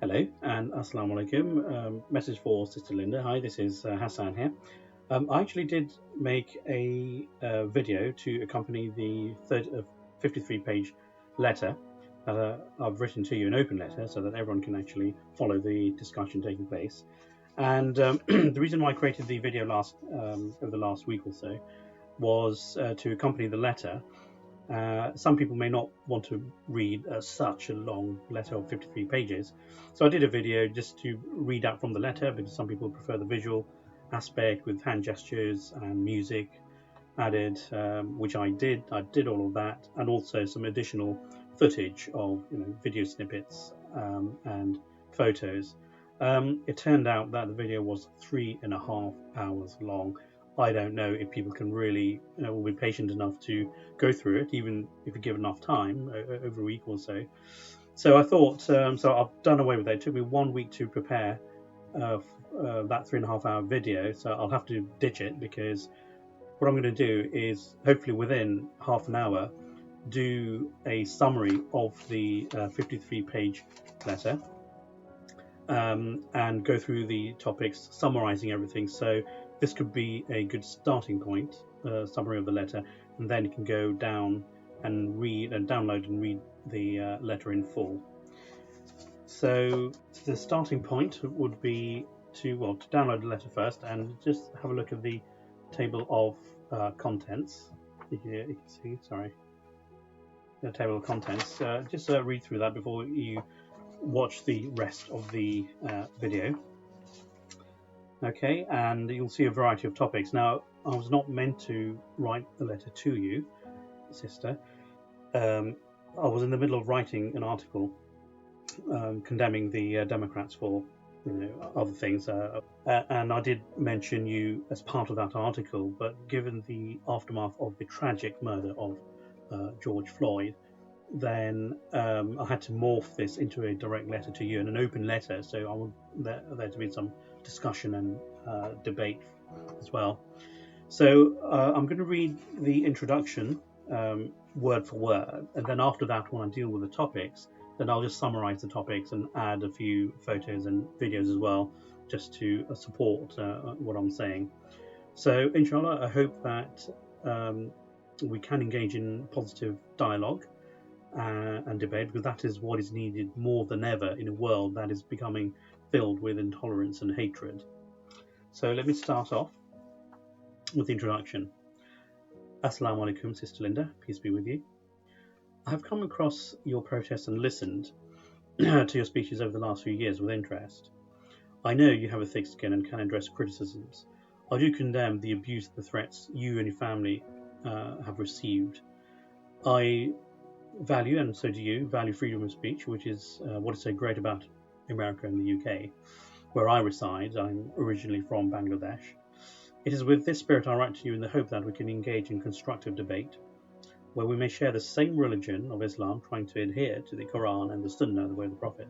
Hello and Assalamu alaikum. Message for Sister Linda. Hi, this is Hasan here. I actually did make a video to accompany the 53-page letter that I've written to you, an open letter, so that everyone can actually follow the discussion taking place. And the reason why I created the video over the last week or so was to accompany the letter. Some people may not want to read such a long letter of 53 pages. So I did a video just to read out from the letter because some people prefer the visual aspect with hand gestures and music added, which I did. I did all of that, and also some additional footage of video snippets and photos. It turned out that the video was 3.5 hours long. I don't know if people can really will be patient enough to go through it, even if you give enough time over a week or so. So I thought, so I've done away with that. It took me 1 week to prepare that 3.5 hour video. So I'll have to ditch it because what I'm going to do is hopefully within half an hour do a summary of the 53-page letter and go through the topics, summarizing everything. So this could be a good starting point, summary of the letter, and then you can go down and read and download and read the letter in full. So the starting point would be to download the letter first and just have a look at the table of contents. You can see, sorry, the table of contents. Just read through that before you watch the rest of the video. Okay, and you'll see a variety of topics. Now, I was not meant to write a letter to you, sister. I was in the middle of writing an article condemning the Democrats for other things, and I did mention you as part of that article. But given the aftermath of the tragic murder of George Floyd, then I had to morph this into a direct letter to you and an open letter. So I want there to be some discussion and debate as well. So I'm going to read the introduction word for word, and then after that, when I deal with the topics, then I'll just summarize the topics and add a few photos and videos as well, just to support what I'm saying. So inshallah, I hope that we can engage in positive dialogue and debate, because that is what is needed more than ever in a world that is becoming filled with intolerance and hatred. So let me start off with the introduction. Assalamu alaikum, Sister Linda, peace be with you. I have come across your protests and listened to your speeches over the last few years with interest. I know you have a thick skin and can address criticisms. I do condemn the abuse and the threats you and your family have received. I value, and so do you, value freedom of speech, which is what is so great about America and the UK, where I reside. I'm originally from Bangladesh. It is with this spirit I write to you in the hope that we can engage in constructive debate, where we may share the same religion of Islam, trying to adhere to the Quran and the Sunnah, the way of the Prophet,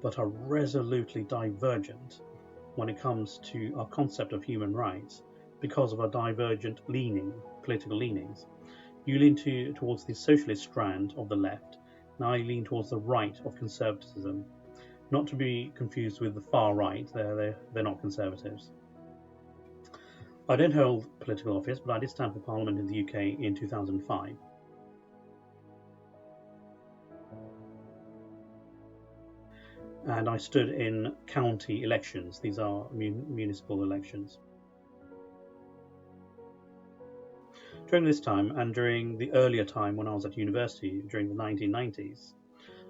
but are resolutely divergent when it comes to our concept of human rights because of our divergent political leanings. You lean towards the socialist strand of the left, and I lean towards the right of conservatism. Not to be confused with the far right, they're not conservatives. I don't hold political office, but I did stand for Parliament in the UK in 2005. And I stood in county elections. These are municipal elections. During this time, and during the earlier time when I was at university during the 1990s,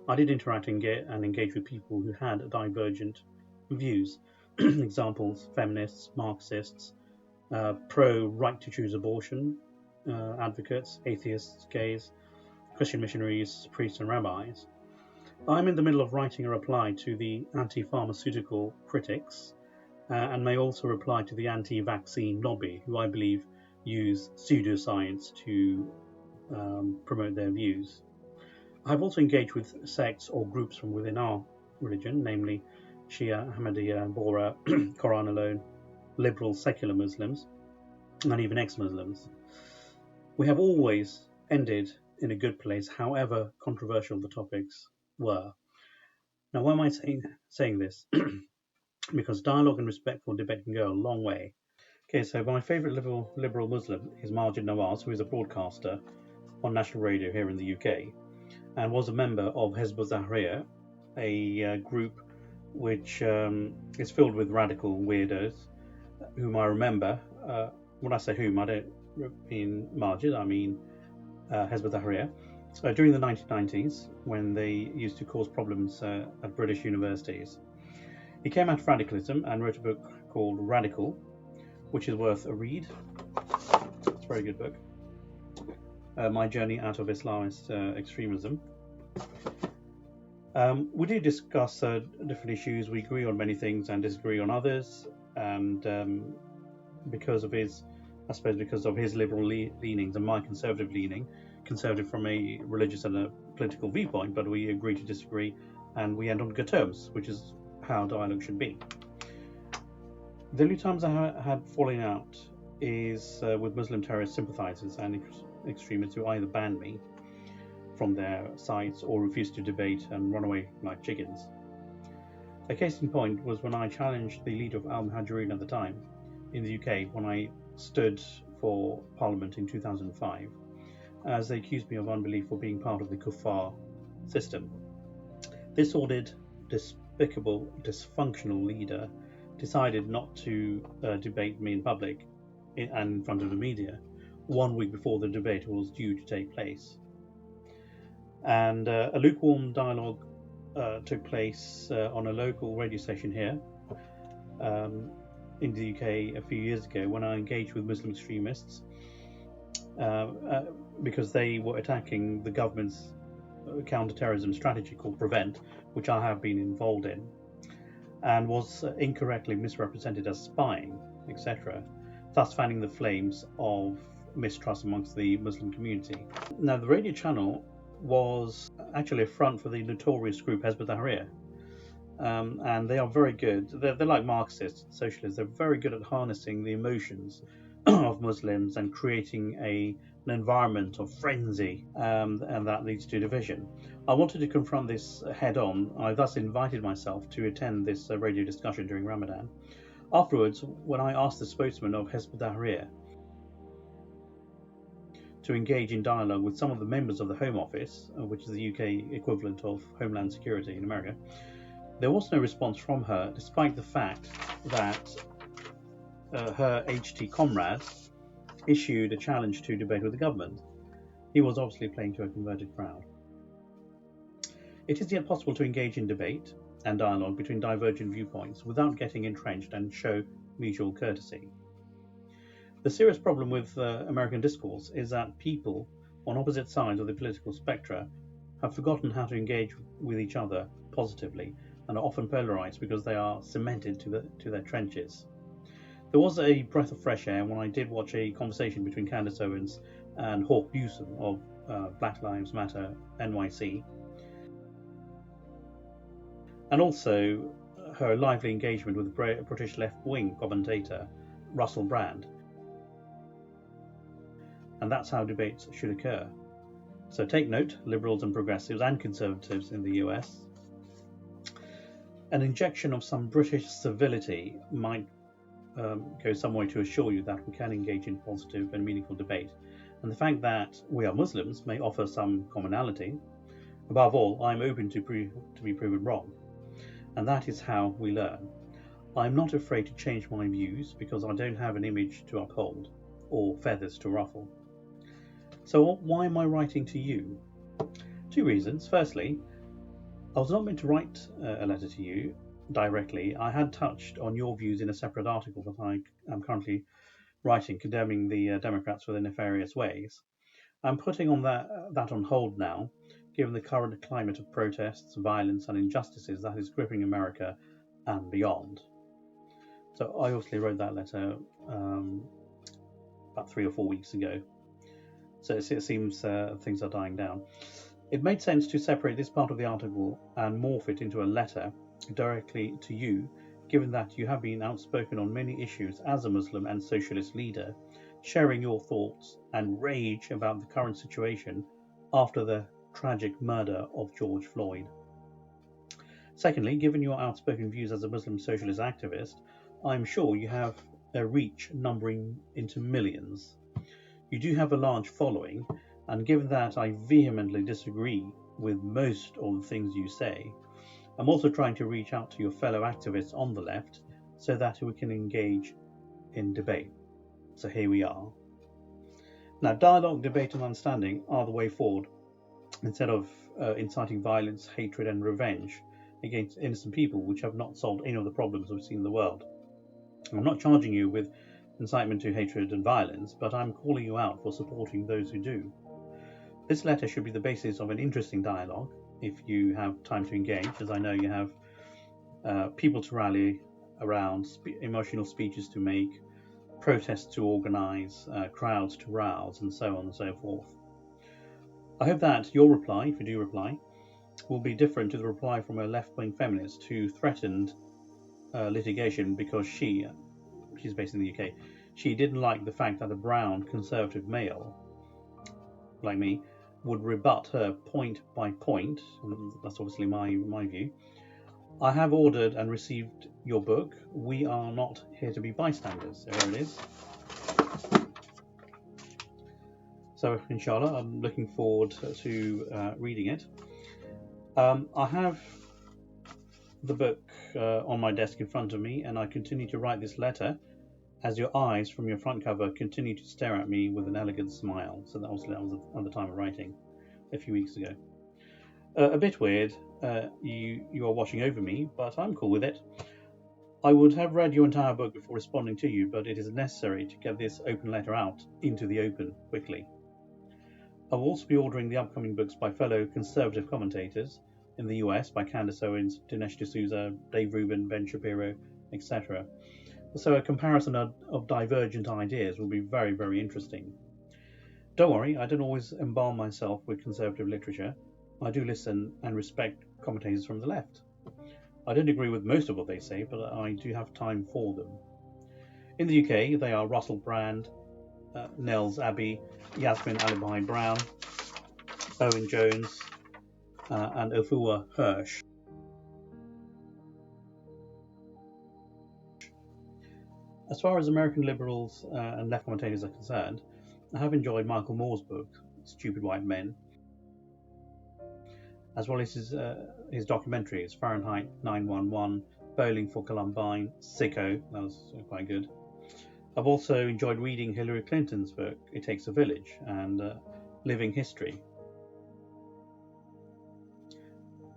I did interact and engage with people who had divergent views. Examples: feminists, Marxists, pro-right to choose abortion advocates, atheists, gays, Christian missionaries, priests and rabbis. I'm in the middle of writing a reply to the anti-pharmaceutical critics and may also reply to the anti-vaccine lobby, who I believe use pseudoscience to promote their views. I've also engaged with sects or groups from within our religion, namely Shia, Ahmadiyya, Bora, Quran alone, liberal secular Muslims, and even ex-Muslims. We have always ended in a good place, however controversial the topics were. Now, why am I saying this? Because dialogue and respectful debate can go a long way. Okay, so my favourite liberal Muslim is Majid Nawaz, who is a broadcaster on national radio here in the UK, and was a member of Hezb al-Tahrir, a group which is filled with radical weirdos, whom I remember. When I say whom, I don't mean Majid, I mean Hezb al-Tahrir. During the 1990s, when they used to cause problems at British universities. He came out of radicalism and wrote a book called Radical, which is worth a read. It's a very good book. My Journey Out of Islamist Extremism. We do discuss different issues. We agree on many things and disagree on others. And because of his liberal leanings and my conservative leaning, conservative from a religious and a political viewpoint, but we agree to disagree, and we end on good terms, which is how dialogue should be. The only times I had falling out is with Muslim terrorist sympathizers and extremists who either banned me from their sites or refused to debate and run away like chickens. A case in point was when I challenged the leader of Al-Muhajirin at the time in the UK when I stood for Parliament in 2005, as they accused me of unbelief for being part of the kuffar system. This sordid, despicable, dysfunctional leader decided not to debate me in public and in front of the media 1 week before the debate was due to take place. And a lukewarm dialogue took place on a local radio station here in the UK a few years ago when I engaged with Muslim extremists because they were attacking the government's counter-terrorism strategy called Prevent, which I have been involved in, and was incorrectly misrepresented as spying, etc., thus fanning the flames of mistrust amongst the Muslim community. Now, the radio channel was actually a front for the notorious group Hezb al-Tahrir, and they are very good. They're like Marxists, socialists. They're very good at harnessing the emotions of Muslims and creating an environment of frenzy, and that leads to division. I wanted to confront this head on. I thus invited myself to attend this radio discussion during Ramadan. Afterwards, when I asked the spokesman of Hezb al-Tahrir to engage in dialogue with some of the members of the Home Office, which is the UK equivalent of Homeland Security in America, there was no response from her, despite the fact that her HT comrade issued a challenge to debate with the government. He was obviously playing to a converted crowd. It is yet possible to engage in debate and dialogue between divergent viewpoints without getting entrenched and show mutual courtesy. The serious problem with American discourse is that people on opposite sides of the political spectra have forgotten how to engage with each other positively and are often polarized because they are cemented to their trenches. There was a breath of fresh air when I did watch a conversation between Candace Owens and Hawk Newsom of Black Lives Matter NYC, and also her lively engagement with the British left-wing commentator Russell Brand. And that's how debates should occur. So take note, liberals and progressives and conservatives in the US. An injection of some British civility might go some way to assure you that we can engage in positive and meaningful debate. And the fact that we are Muslims may offer some commonality. Above all, I'm open to be proven wrong. And that is how we learn. I'm not afraid to change my views because I don't have an image to uphold or feathers to ruffle. So why am I writing to you? Two reasons. Firstly, I was not meant to write a letter to you directly. I had touched on your views in a separate article that I am currently writing, condemning the Democrats for their nefarious ways. I'm putting on that on hold now, given the current climate of protests, violence, and injustices that is gripping America and beyond. So I obviously wrote that letter about 3 or 4 weeks ago. So it seems things are dying down. It made sense to separate this part of the article and morph it into a letter directly to you, given that you have been outspoken on many issues as a Muslim and socialist leader, sharing your thoughts and rage about the current situation after the tragic murder of George Floyd. Secondly, given your outspoken views as a Muslim socialist activist, I'm sure you have a reach numbering into millions. You do have a large following, and given that I vehemently disagree with most of the things you say, I'm also trying to reach out to your fellow activists on the left so that we can engage in debate. So here we are. Now, dialogue, debate, and understanding are the way forward, instead of inciting violence, hatred, and revenge against innocent people, which have not solved any of the problems we've seen in the world. I'm not charging you with incitement to hatred and violence, but I'm calling you out for supporting those who do. This letter should be the basis of an interesting dialogue, if you have time to engage, as I know you have people to rally around, emotional speeches to make, protests to organise, crowds to rouse, and so on and so forth. I hope that your reply, if you do reply, will be different to the reply from a left-wing feminist who threatened litigation because she's based in the UK, she didn't like the fact that a brown conservative male, like me, would rebut her point by point. That's obviously my view. I have ordered and received your book. We are not here to be bystanders. There it is. So, inshallah, I'm looking forward to reading it. I have the book on my desk in front of me, and I continue to write this letter as your eyes from your front cover continue to stare at me with an elegant smile. So that was at the time of writing, a few weeks ago. A bit weird, you are watching over me, but I'm cool with it. I would have read your entire book before responding to you, but it is necessary to get this open letter out into the open quickly. I will also be ordering the upcoming books by fellow conservative commentators in the US, by Candace Owens, Dinesh D'Souza, Dave Rubin, Ben Shapiro, etc. So a comparison of divergent ideas will be very, very interesting. Don't worry, I don't always embalm myself with conservative literature. I do listen and respect commentators from the left. I don't agree with most of what they say, but I do have time for them. In the UK, they are Russell Brand, Nels Abbey, Yasmin Alibai Brown, Owen Jones, and Afua Hirsch. As far as American liberals and left commentators are concerned, I have enjoyed Michael Moore's book, Stupid White Men, as well as his documentaries, Fahrenheit 9/11, Bowling for Columbine, Sicko, that was quite good. I've also enjoyed reading Hillary Clinton's book, It Takes a Village, and Living History.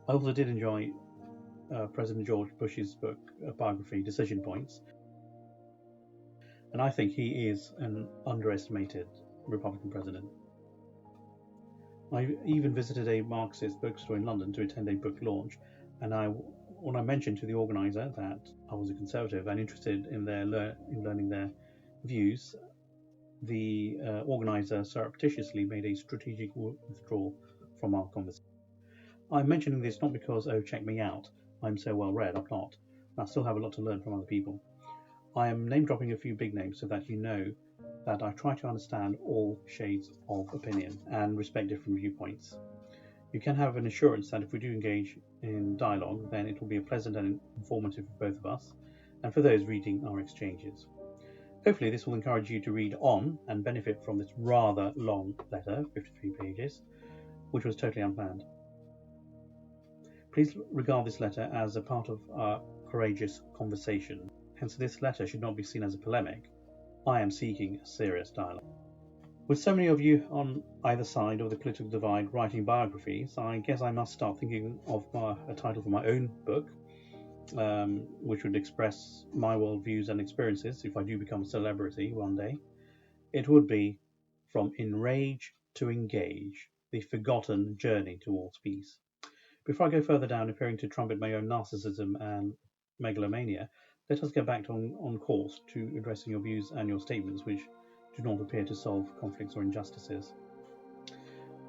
I also did enjoy President George Bush's book, biography, Decision Points, and I think he is an underestimated Republican president. I even visited a Marxist bookstore in London to attend a book launch, and when I mentioned to the organizer that I was a conservative and interested in learning their views, the organizer surreptitiously made a strategic withdrawal from our conversation. I'm mentioning this not because, oh, check me out, I'm so well read. I'm not. I still have a lot to learn from other people. I am name dropping a few big names so that you know that I try to understand all shades of opinion and respect different viewpoints. You can have an assurance that if we do engage in dialogue, then it will be a pleasant and informative for both of us, and for those reading our exchanges. Hopefully this will encourage you to read on and benefit from this rather long letter, 53 pages, which was totally unplanned. Please regard this letter as a part of our courageous conversation. Hence, this letter should not be seen as a polemic. I am seeking a serious dialogue. With so many of you on either side of the political divide writing biographies, I guess I must start thinking of a title for my own book, which would express my worldviews and experiences if I do become a celebrity one day. It would be From Enrage to Engage, the Forgotten Journey Towards Peace. Before I go further down appearing to trumpet my own narcissism and megalomania, let us get back on course to addressing your views and your statements which do not appear to solve conflicts or injustices.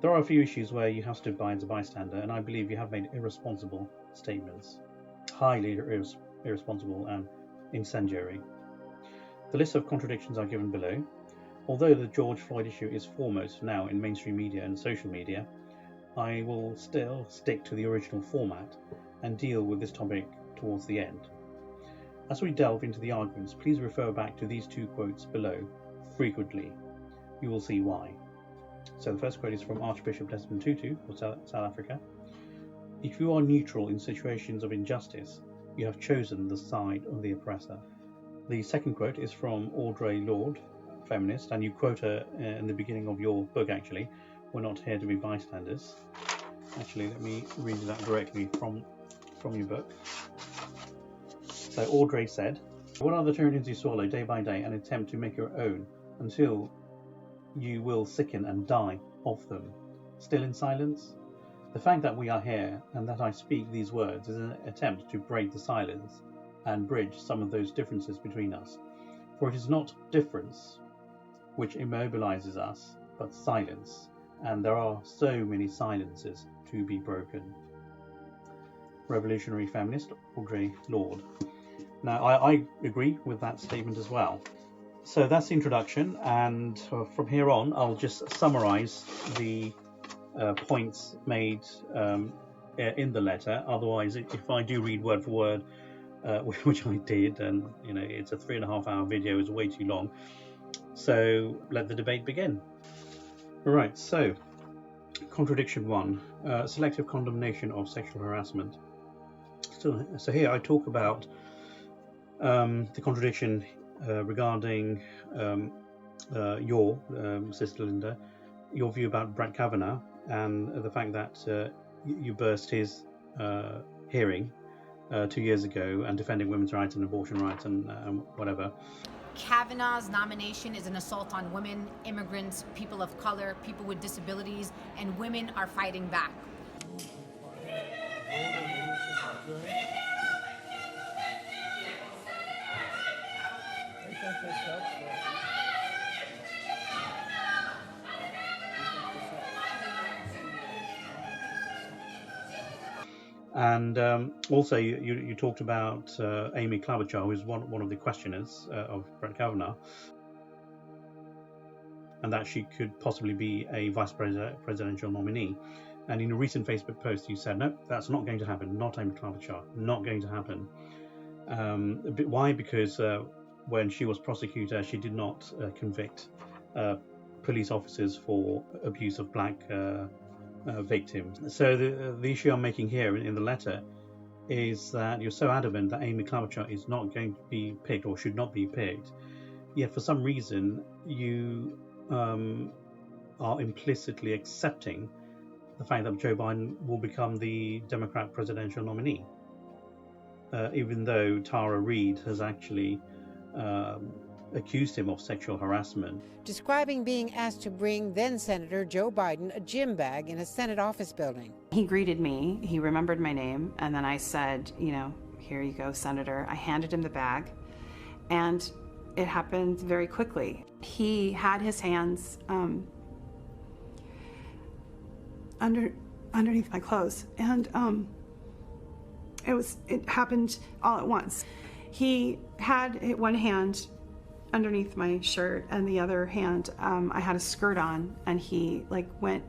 There are a few issues where you have stood by as a bystander, and I believe you have made irresponsible statements. Highly irresponsible and incendiary. The list of contradictions are given below. Although the George Floyd issue is foremost now in mainstream media and social media, I will still stick to the original format and deal with this topic towards the end. As we delve into the arguments, please refer back to these two quotes below frequently. You will see why. So the first quote is from Archbishop Desmond Tutu of South Africa. If you are neutral in situations of injustice, you have chosen the side of the oppressor. The second quote is from Audre Lorde, feminist, and you quote her in the beginning of your book actually. We're not here to be bystanders. Actually, let me read that directly from your book. So Audre said, "What are the tyrannies you swallow day by day and attempt to make your own until you will sicken and die of them? Still in silence? The fact that we are here and that I speak these words is an attempt to break the silence and bridge some of those differences between us. For it is not difference which immobilizes us, but silence, and there are so many silences to be broken." Revolutionary feminist Audre Lorde. Now, I agree with that statement as well. So that's the introduction, and from here on, I'll just summarize the points made in the letter. Otherwise, if I do read word for word, which I did, and it's a 3.5 hour video, is way too long. So let the debate begin. All right, so Contradiction 1, selective condemnation of sexual harassment. So here I talk about the contradiction regarding your sister Linda, your view about Brett Kavanaugh, and the fact that you burst his hearing 2 years ago and defending women's rights and abortion rights and whatever. Kavanaugh's nomination is an assault on women, immigrants, people of color, people with disabilities, and women are fighting back. And also, you talked about Amy Klobuchar, who is one of the questioners of Brett Kavanaugh, and that she could possibly be a vice presidential nominee. And in a recent Facebook post, you said, no, that's not going to happen. Not Amy Klobuchar, not going to happen. Why? Because when she was prosecutor, she did not convict police officers for abuse of black victims. So the issue I'm making here in the letter is that you're so adamant that Amy Klobuchar is not going to be picked or should not be picked, yet for some reason you are implicitly accepting the fact that Joe Biden will become the Democrat presidential nominee, even though Tara Reid has actually accused him of sexual harassment. Describing being asked to bring then-Senator Joe Biden a gym bag in a Senate office building. He greeted me, he remembered my name, and then I said, here you go, Senator. I handed him the bag, and it happened very quickly. He had his hands underneath my clothes, and it happened all at once. He had one hand underneath my shirt, and the other hand, I had a skirt on, and he went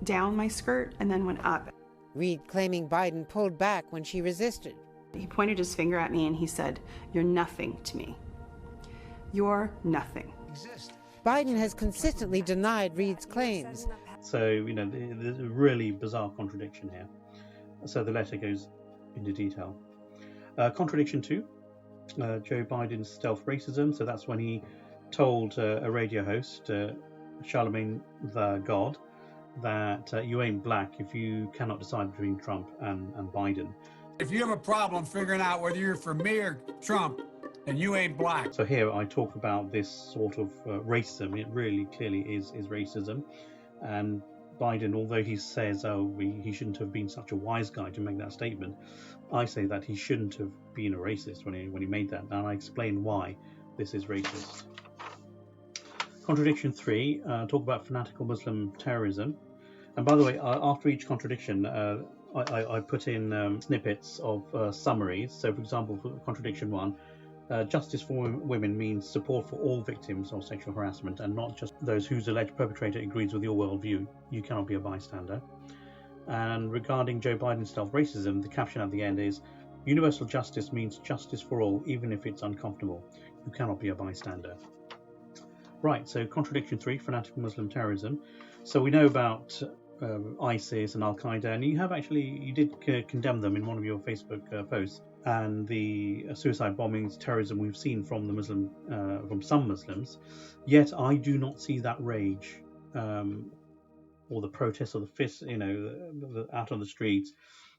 down my skirt and then went up. Reid claiming Biden pulled back when she resisted. He pointed his finger at me and he said, "You're nothing to me. You're nothing." Biden has consistently denied Reid's claims. So, there's a really bizarre contradiction here. So the letter goes into detail. Contradiction 2. Joe Biden's stealth racism. So that's when he told a radio host, Charlemagne the God, that you ain't black if you cannot decide between Trump and Biden. If you have a problem figuring out whether you're for me or Trump, then you ain't black. So here I talk about this sort of racism. It really clearly is racism. And Biden, although he says, he shouldn't have been such a wise guy to make that statement, I say that he shouldn't have been a racist when he made that, and I explain why this is racist. Contradiction 3, talk about fanatical Muslim terrorism. And by the way, after each contradiction, I put in snippets of summaries. So, for example, for contradiction 1, justice for women means support for all victims of sexual harassment and not just those whose alleged perpetrator agrees with your worldview. You cannot be a bystander. And regarding Joe Biden's stealth racism, the caption at the end is, "Universal justice means justice for all, even if it's uncomfortable. You cannot be a bystander." Right, so Contradiction 3, Fanatical Muslim Terrorism. So we know about ISIS and Al-Qaeda, and you did condemn them in one of your Facebook posts, and the suicide bombings, terrorism we've seen from from some Muslims. Yet I do not see that rage or the protests or the fists, out on the streets,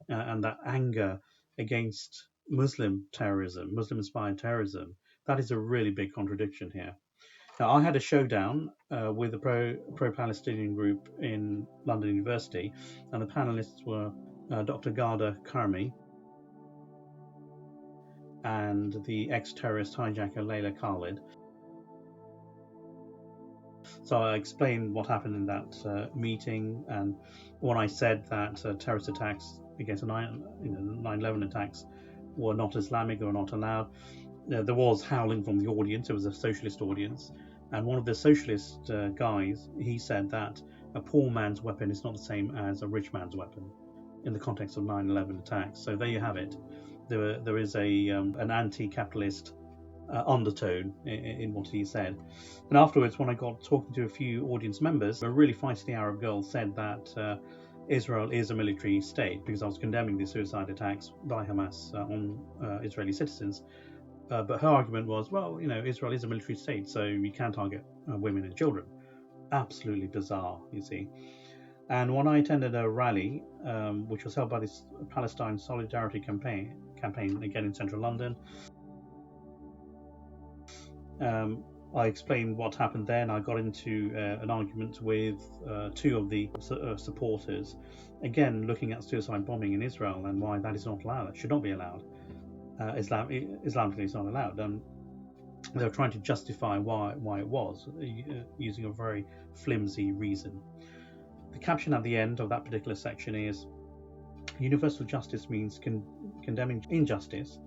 and that anger against Muslim terrorism, Muslim-inspired terrorism. That is a really big contradiction here. Now, I had a showdown with a pro-Palestinian group in London University, and the panelists were Dr. Garda Karmi and the ex-terrorist hijacker Layla Khalid. So I explained what happened in that meeting, and when I said that terrorist attacks against 9/11 attacks were not Islamic or not allowed, there was howling from the audience. It was a socialist audience, and one of the socialist guys, he said that a poor man's weapon is not the same as a rich man's weapon in the context of 9/11 attacks. So there you have it. There is an anti-capitalist undertone in what he said. And afterwards, when I got talking to a few audience members, a really feisty Arab girl said that Israel is a military state, because I was condemning the suicide attacks by Hamas on Israeli citizens. But her argument was, well, Israel is a military state, so you can target women and children. Absolutely bizarre, you see. And when I attended a rally, which was held by this Palestine Solidarity campaign again in central London, I explained what happened there, and I got into an argument with two of the supporters, again looking at suicide bombing in Israel and why that is not allowed. It should not be allowed. Islamically, it's not allowed. They were trying to justify why it was, using a very flimsy reason. The caption at the end of that particular section is, "Universal justice means condemning injustice,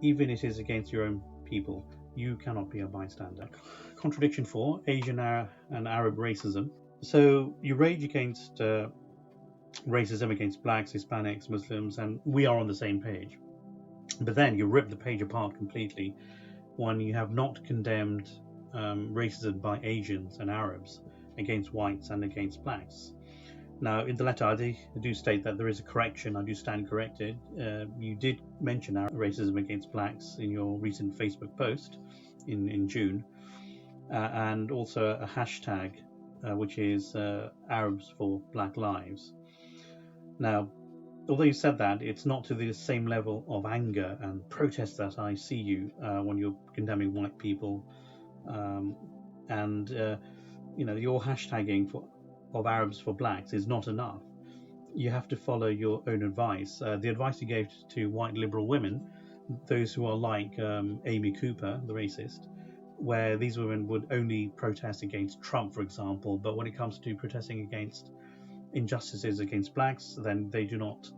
even if it is against your own people. You cannot be a bystander." Contradiction 4, Asian and Arab racism. So you rage against racism against blacks, Hispanics, Muslims, and we are on the same page. But then you rip the page apart completely when you have not condemned racism by Asians and Arabs against whites and against blacks. Now, in the letter, I do state that there is a correction. I do stand corrected. You did mention racism against blacks in your recent Facebook post in June, and also a hashtag, which is Arabs for Black Lives. Now, although you said that, it's not to the same level of anger and protest that I see you when you're condemning white people, and your hashtagging of Arabs for blacks is not enough. You have to follow your own advice. The advice you gave to white liberal women, those who are like Amy Cooper, the racist, where these women would only protest against Trump, for example, but when it comes to protesting against injustices against blacks, then they do not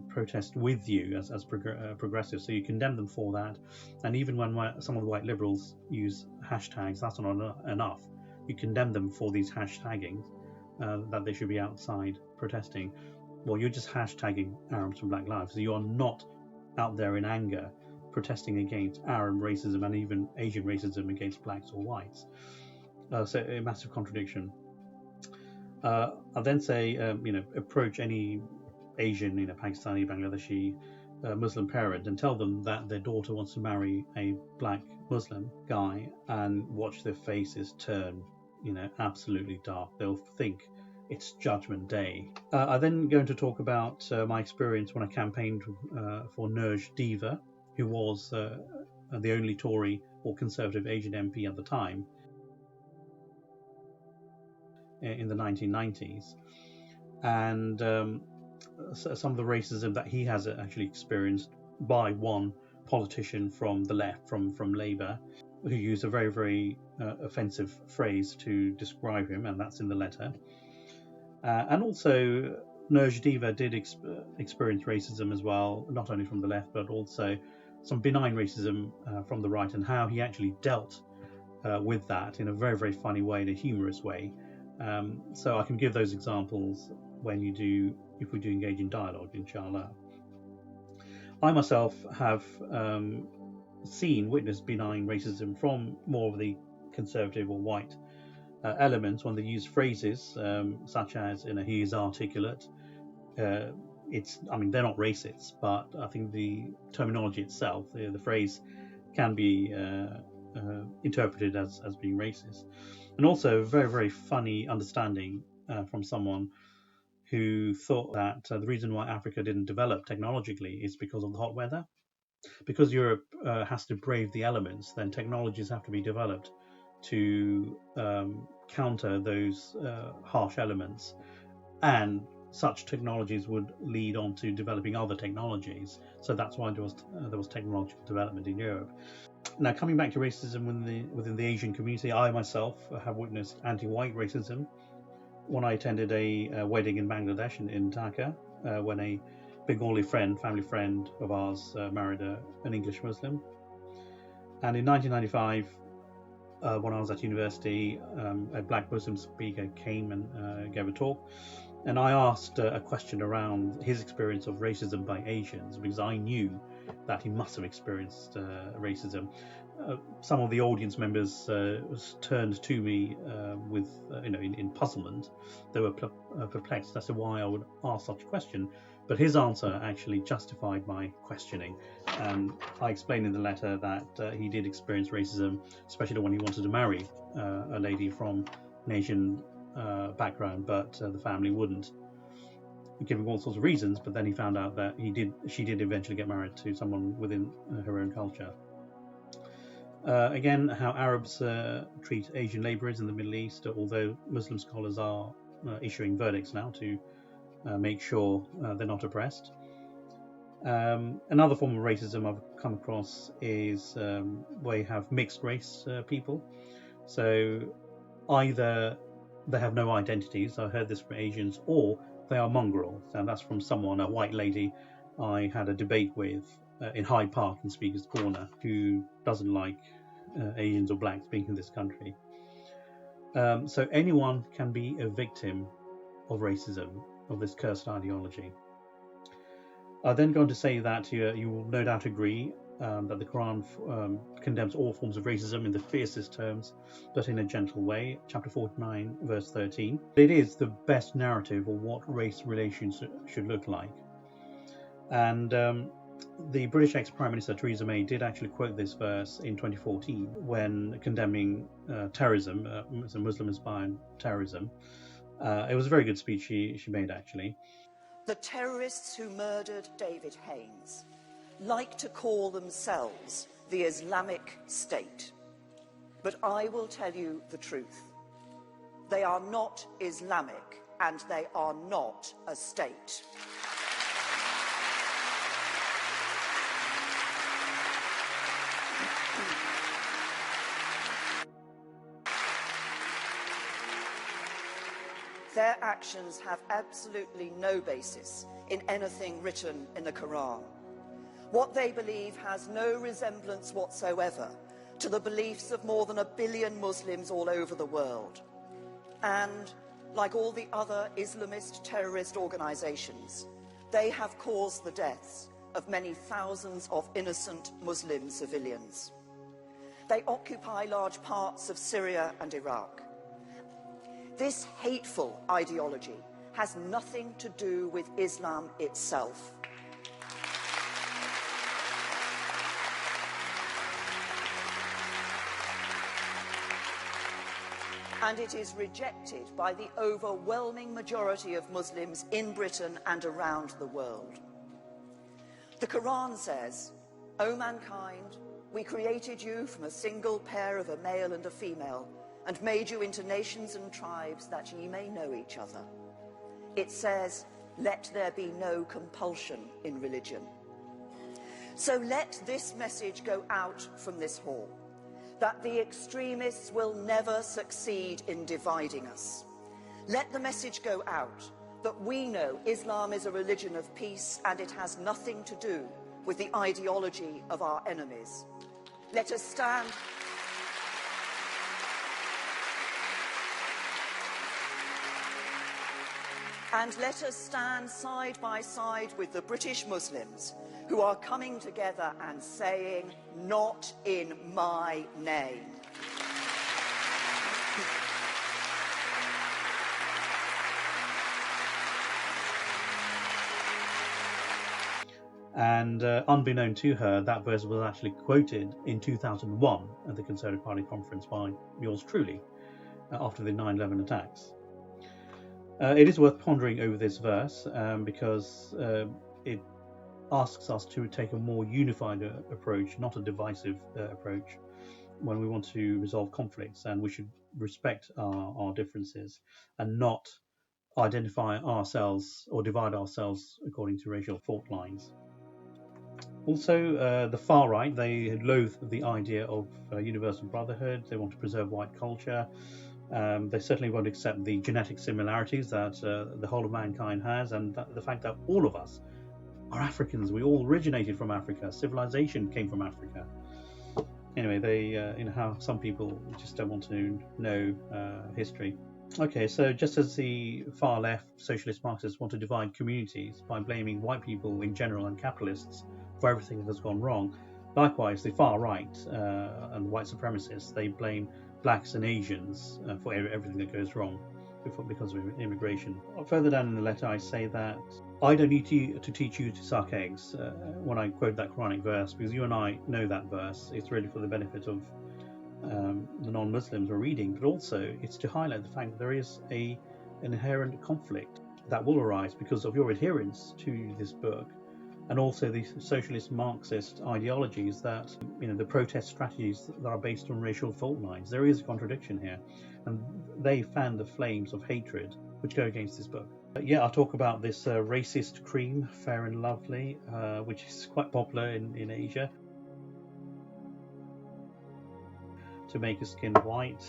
protest with you as progressive. So you condemn them for that. And even when some of the white liberals use hashtags, that's not enough. You condemn them for these hashtagging, that they should be outside protesting. Well, you're just hashtagging Arabs for Black Lives. So you are not out there in anger protesting against Arab racism and even Asian racism against blacks or whites. So a massive contradiction. I then say, approach any Asian, Pakistani, Bangladeshi Muslim parent and tell them that their daughter wants to marry a black Muslim guy, and watch their faces turn, absolutely dark. They'll think it's Judgment Day. I then going to talk about my experience when I campaigned for Nurj Diva, who was the only Tory or Conservative Asian MP at the time in the 1990s, and some of the racism that he has actually experienced by one politician from the left, from Labour, who used a very, very offensive phrase to describe him, and that's in the letter. And also, Nurj Diva did experience racism as well, not only from the left, but also some benign racism from the right, and how he actually dealt with that in a very, very funny way, in a humorous way. So I can give those examples when you do if we do engage in dialogue, inshallah. I myself have witnessed benign racism from more of the conservative or white elements when they use phrases such as, he is articulate. They're not racist, but I think the terminology itself, the phrase, can be interpreted as being racist. And also a very, very funny understanding from someone who thought that the reason why Africa didn't develop technologically is because of the hot weather. Because Europe has to brave the elements, then technologies have to be developed to counter those harsh elements, and such technologies would lead on to developing other technologies. So that's why there was technological development in Europe. Now, coming back to racism within the Asian community, I myself have witnessed anti-white racism when I attended a wedding in Bangladesh in Dhaka, when a Bengali family friend of ours, married an English Muslim. And in 1995, when I was at university, a black Muslim speaker came and gave a talk. And I asked a question around his experience of racism by Asians, because I knew that he must have experienced racism. Some of the audience members turned to me with, in puzzlement. They were perplexed as to why I would ask such a question. But his answer actually justified my questioning. And I explained in the letter that he did experience racism, especially when he wanted to marry a lady from an Asian background, but the family wouldn't, giving all sorts of reasons. But then he found out that she did eventually get married to someone within her own culture. Again, how Arabs treat Asian labourers in the Middle East, although Muslim scholars are issuing verdicts now to make sure they're not oppressed. Another form of racism I've come across is where you have mixed race people. So either they have no identities, I heard this from Asians, or they are mongrels. And that's from a white lady I had a debate with in Hyde Park in Speaker's Corner, who doesn't like Asians or blacks being in this country. So anyone can be a victim of racism, of this cursed ideology. I then go on to say that you will no doubt agree that the Quran condemns all forms of racism in the fiercest terms, but in a gentle way. Chapter 49, verse 13. It is the best narrative of what race relations should look like. And the British ex-Prime Minister Theresa May did actually quote this verse in 2014 when condemning terrorism, Muslim-inspired terrorism. It was a very good speech she made, actually. The terrorists who murdered David Haines like to call themselves the Islamic State. But I will tell you the truth. They are not Islamic, and they are not a state. Their actions have absolutely no basis in anything written in the Quran. What they believe has no resemblance whatsoever to the beliefs of more than 1 billion Muslims all over the world. And, like all the other Islamist terrorist organizations, they have caused the deaths of many thousands of innocent Muslim civilians. They occupy large parts of Syria and Iraq. This hateful ideology has nothing to do with Islam itself. And it is rejected by the overwhelming majority of Muslims in Britain and around the world. The Quran says, "O mankind, we created you from a single pair of a male and a female, and made you into nations and tribes that ye may know each other." It says, "Let there be no compulsion in religion." So let this message go out from this hall, that the extremists will never succeed in dividing us. Let the message go out that we know Islam is a religion of peace and it has nothing to do with the ideology of our enemies. Let us stand. And let us stand side by side with the British Muslims who are coming together and saying, "Not in my name." And unbeknown to her, that verse was actually quoted in 2001 at the Conservative Party conference by yours truly after the 9/11 attacks. It is worth pondering over this verse because it asks us to take a more unified approach, not a divisive approach, when we want to resolve conflicts, and we should respect our differences and not identify ourselves or divide ourselves according to racial fault lines. Also, the far right, they loathe the idea of universal brotherhood. They want to preserve white culture. They certainly won't accept the genetic similarities that the whole of mankind has, and the fact that all of us are Africans. We all originated from Africa. Civilization came from Africa. Anyway, they, how some people just don't want to know history. Okay, so just as the far left socialist Marxists want to divide communities by blaming white people in general and capitalists for everything that has gone wrong, likewise the far right and white supremacists, they blame blacks and Asians for everything that goes wrong because of immigration. Further down in the letter I say that I don't need to teach you to suck eggs when I quote that Quranic verse, because you and I know that verse. It's really for the benefit of the non-Muslims we're reading, but also it's to highlight the fact that there is an inherent conflict that will arise because of your adherence to this book, and also the socialist Marxist ideologies that, the protest strategies that are based on racial fault lines. There is a contradiction here, and they fan the flames of hatred which go against this book. I'll talk about this racist cream, Fair and Lovely, which is quite popular in Asia, to make your skin white.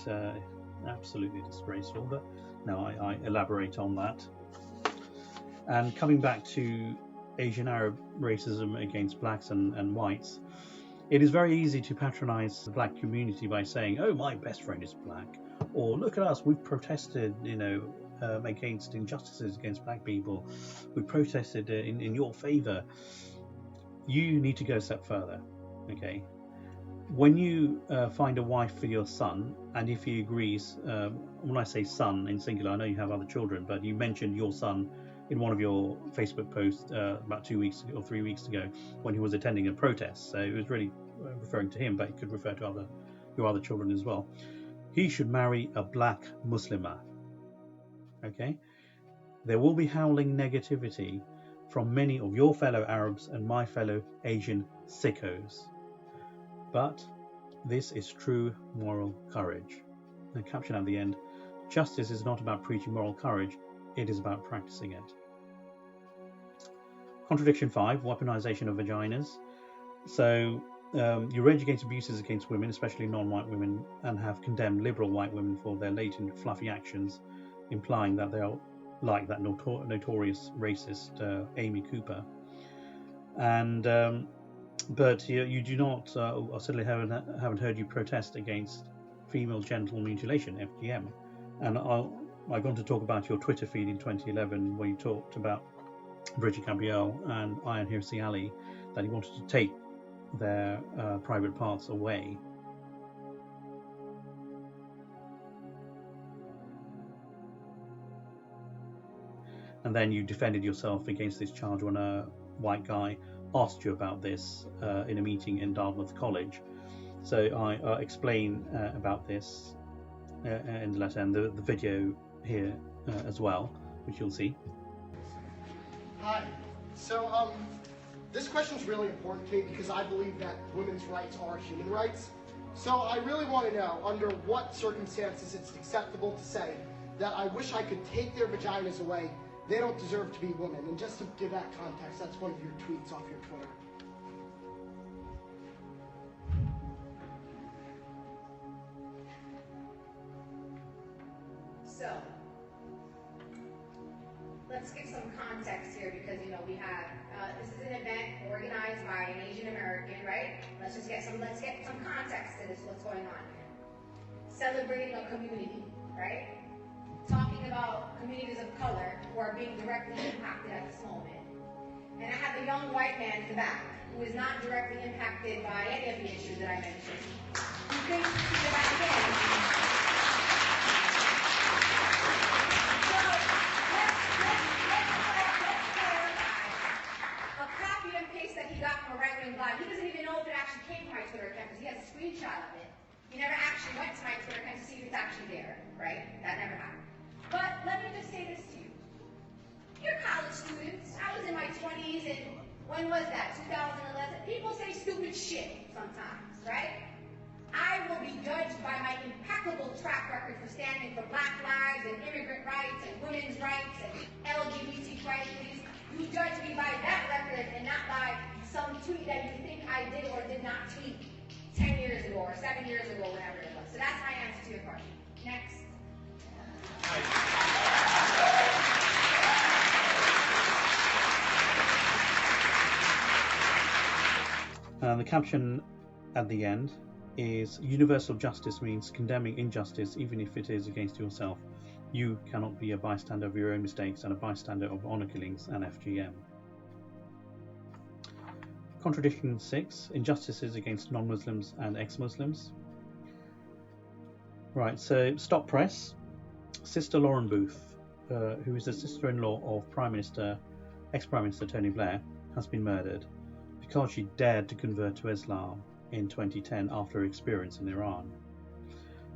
Absolutely disgraceful, but no, I elaborate on that. And coming back to Asian Arab racism against blacks and whites, it is very easy to patronize the black community by saying, "Oh, my best friend is black," or "Look at us, we've protested, against injustices against black people. We protested in your favor." You need to go a step further, okay? When you find a wife for your son, and if he agrees, when I say son in singular, I know you have other children, but you mentioned your son in one of your Facebook posts about 2 weeks or 3 weeks ago when he was attending a protest. So it was really referring to him, but it could refer to your other children as well. He should marry a black Muslimah. Okay? There will be howling negativity from many of your fellow Arabs and my fellow Asian sickos. But this is true moral courage. The caption at the end: justice is not about preaching moral courage, it is about practicing it. Contradiction 5, weaponisation of vaginas. So you rage against abuses against women, especially non-white women, and have condemned liberal white women for their latent fluffy actions, implying that they are like that notorious racist Amy Cooper. And but you do not, I certainly haven't heard you protest against female genital mutilation, FGM. And I'm going to talk about your Twitter feed in 2011 where you talked about Bridget Gabriel and Ayaan Hirsi Ali, that he wanted to take their private parts away. And then you defended yourself against this charge when a white guy asked you about this in a meeting in Dartmouth College. So I explain about this in the letter, and the video here as well, which you'll see. Hi. So this question is really important to me because I believe that women's rights are human rights. So I really want to know under what circumstances it's acceptable to say that I wish I could take their vaginas away. They don't deserve to be women. And just to give that context, that's one of your tweets off your Twitter. So, let's give some context here because, we have, this is an event organized by an Asian American, right? Let's get some context to this, what's going on here. Celebrating a community, right? talking about communities of color who are being directly impacted at this moment. And I have a young white man in the back who is not directly impacted by any of the issues that I mentioned. Who thinks that I can. So let's clarify. A copy and paste that he got from a right-wing blog, he doesn't even know if it actually came from my Twitter account because he has a screenshot of it. He never actually went to my Twitter account to see if it's actually there, right? That never happened. But let me just say this to you. You're college students. I was in my 20s, and when was that? 2011? People say stupid shit sometimes, right? I will be judged by my impeccable track record for standing for black lives and immigrant rights and women's rights and LGBT rights. You judge me by that record and not by some tweet that you think I did or did not tweet 10 years ago or 7 years ago, whatever it was. So that's my answer to your question. Next. The caption at the end is universal justice means condemning injustice even if it is against yourself. You cannot be a bystander of your own mistakes and a bystander of honour killings and FGM. Contradiction 6, injustices against non-Muslims and ex-Muslims. Right, so Stop Press. Sister Lauren Booth, who is the sister-in-law of ex-Prime Minister Tony Blair, has been murdered because she dared to convert to Islam in 2010 after her experience in Iran.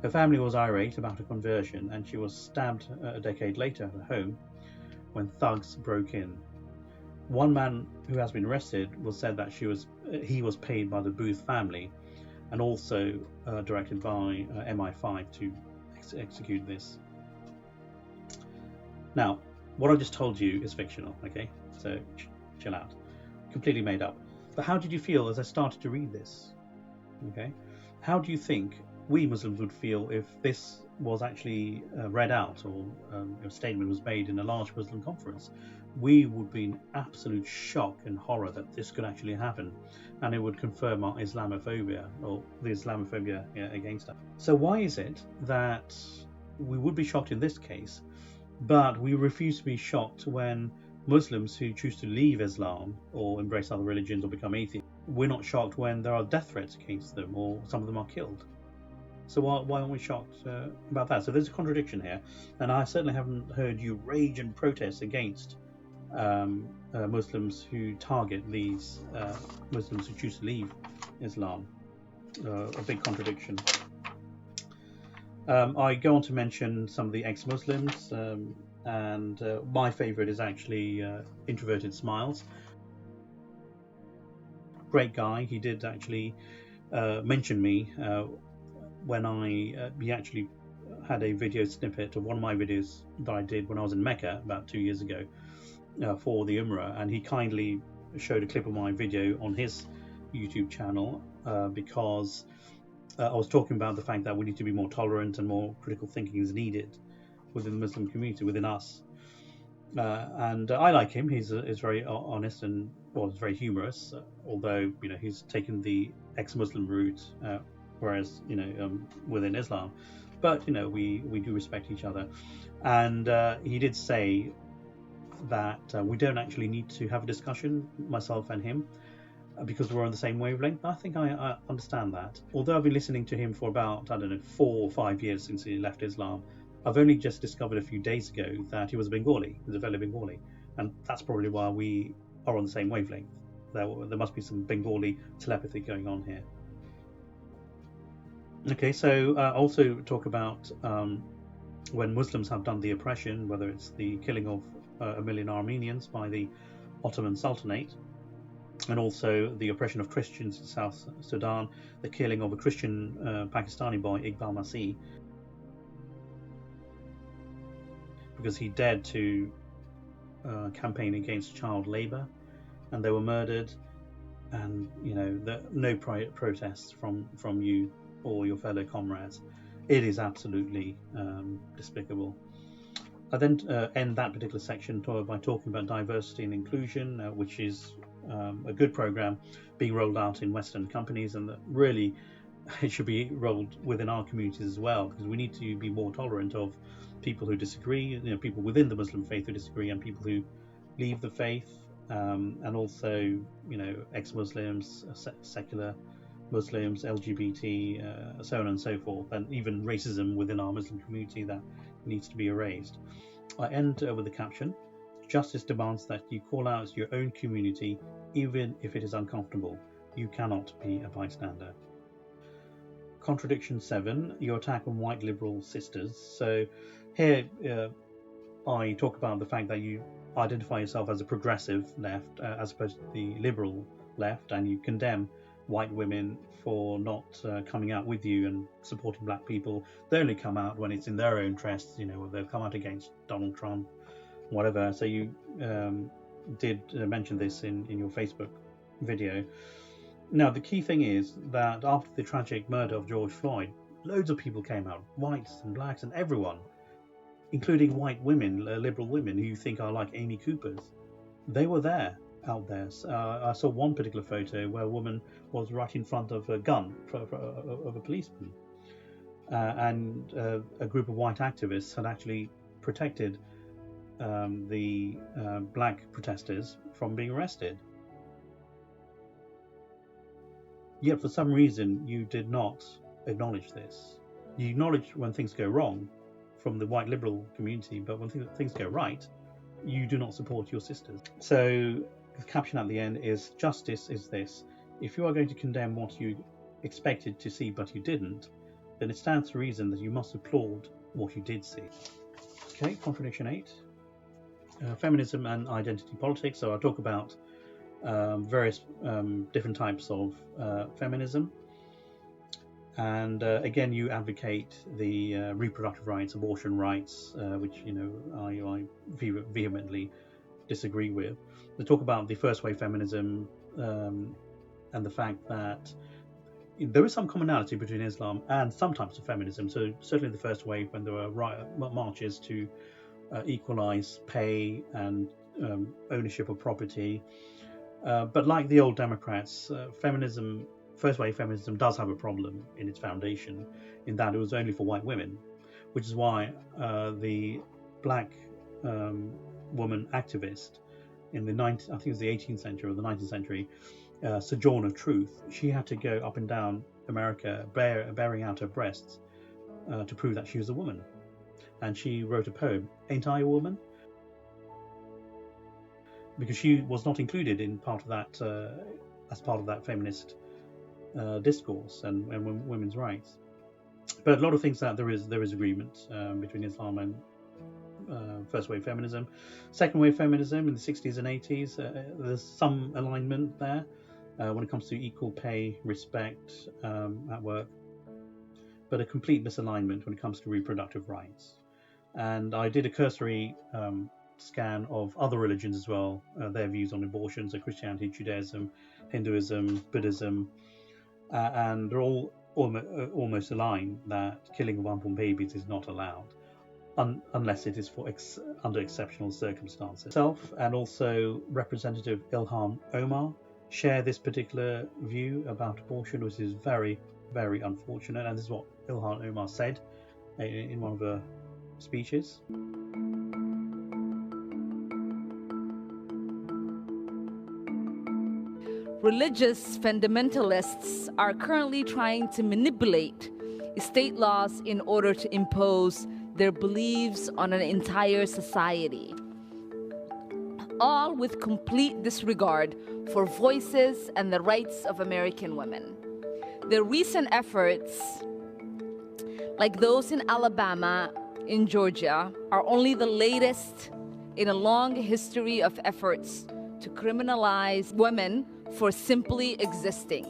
Her family was irate about her conversion, and she was stabbed a decade later at her home when thugs broke in. One man who has been arrested said that he was paid by the Booth family and also directed by MI5 to execute this. Now, what I just told you is fictional, okay? So chill out. Completely made up. But how did you feel as I started to read this? Okay, how do you think we Muslims would feel if this was actually read out or a statement was made in a large Muslim conference? We would be in absolute shock and horror that this could actually happen, and it would confirm our Islamophobia or the Islamophobia against us. So why is it that we would be shocked in this case, but we refuse to be shocked when Muslims who choose to leave Islam or embrace other religions or become atheists? We're not shocked when there are death threats against them or some of them are killed. So why aren't we shocked about that? So there's a contradiction here, and I certainly haven't heard you rage and protest against Muslims who target these Muslims who choose to leave Islam. A big contradiction. I go on to mention some of the ex-Muslims, and my favourite is actually Introverted Smiles. Great guy. He did actually mention me when he actually had a video snippet of one of my videos that I did when I was in Mecca about 2 years ago for the Umrah, and he kindly showed a clip of my video on his YouTube channel because I was talking about the fact that we need to be more tolerant and more critical thinking is needed within the Muslim community, within us. And I like him. He's very honest and very humorous, although he's taken the ex-Muslim route, whereas within Islam. But we do respect each other, and he did say that we don't actually need to have a discussion, myself and him, because we're on the same wavelength. I think I understand that. Although I've been listening to him for about 4 or 5 years since he left Islam, I've only just discovered a few days ago that he was a Bengali. He was a fellow Bengali, and that's probably why we are on the same wavelength. There must be some Bengali telepathy going on here. Okay, so also talk about when Muslims have done the oppression, whether it's the killing of 1 million Armenians by the Ottoman Sultanate, and also the oppression of Christians in South Sudan, the killing of a Christian Pakistani boy, Iqbal Masih, because he dared to campaign against child labour, and they were murdered, and no protests from you or your fellow comrades. It is absolutely despicable. I then end that particular section by talking about diversity and inclusion, which is a good program being rolled out in Western companies, and that really it should be rolled within our communities as well, because we need to be more tolerant of people who disagree, people within the Muslim faith who disagree, and people who leave the faith, and also ex-Muslims, secular Muslims, LGBT, so on and so forth, and even racism within our Muslim community that needs to be erased. I end with the caption: "Justice demands that you call out your own community, even if it is uncomfortable. You cannot be a bystander." Contradiction 7, your attack on white liberal sisters. So here I talk about the fact that you identify yourself as a progressive left as opposed to the liberal left, and you condemn white women for not coming out with you and supporting black people. They only come out when it's in their own interests, they'll come out against Donald Trump, whatever. So you did mention this in your Facebook video. Now, the key thing is that after the tragic murder of George Floyd, loads of people came out, whites and blacks and everyone, including white women, liberal women who you think are like Amy Coopers. They were there, out there. I saw one particular photo where a woman was right in front of a gun of a policeman. And a group of white activists had actually protected the black protesters from being arrested. Yet for some reason you did not acknowledge this. You acknowledge when things go wrong from the white liberal community, but when things go right, you do not support your sisters. So the caption at the end is: "Justice is this. If you are going to condemn what you expected to see but you didn't, then it stands to reason that you must applaud what you did see." Okay, Contradiction 8. Feminism and identity politics. So I'll talk about various different types of feminism, and again you advocate the reproductive rights, abortion rights, which I vehemently disagree with. They talk about the first wave feminism and the fact that there is some commonality between Islam and some types of feminism. So certainly the first wave, when there were marches to equalize pay and ownership of property. But like the old Democrats, first wave feminism does have a problem in its foundation, in that it was only for white women, which is why the black woman activist in the I think it was the 18th century or the 19th century, Sojourner Truth, she had to go up and down America bearing out her breasts to prove that she was a woman. And she wrote a poem, "Ain't I a Woman?" because she was not included in part of that as part of that feminist discourse and women's rights. But a lot of things that there is agreement between Islam and first wave feminism. Second wave feminism in the 60s and 80s, there's some alignment there when it comes to equal pay, respect at work, but a complete misalignment when it comes to reproductive rights. And I did a cursory scan of other religions as well, their views on abortion, so Christianity, Judaism, Hinduism, Buddhism, and they're all almost aligned that killing of unborn babies is not allowed unless it is for under exceptional circumstances. Self and also Representative Ilhan Omar share this particular view about abortion, which is very, very unfortunate, and this is what Ilhan Omar said in one of her speeches. Religious fundamentalists are currently trying to manipulate state laws in order to impose their beliefs on an entire society, all with complete disregard for voices and the rights of American women. Their recent efforts, like those in Alabama, in Georgia, are only the latest in a long history of efforts to criminalize women for simply existing,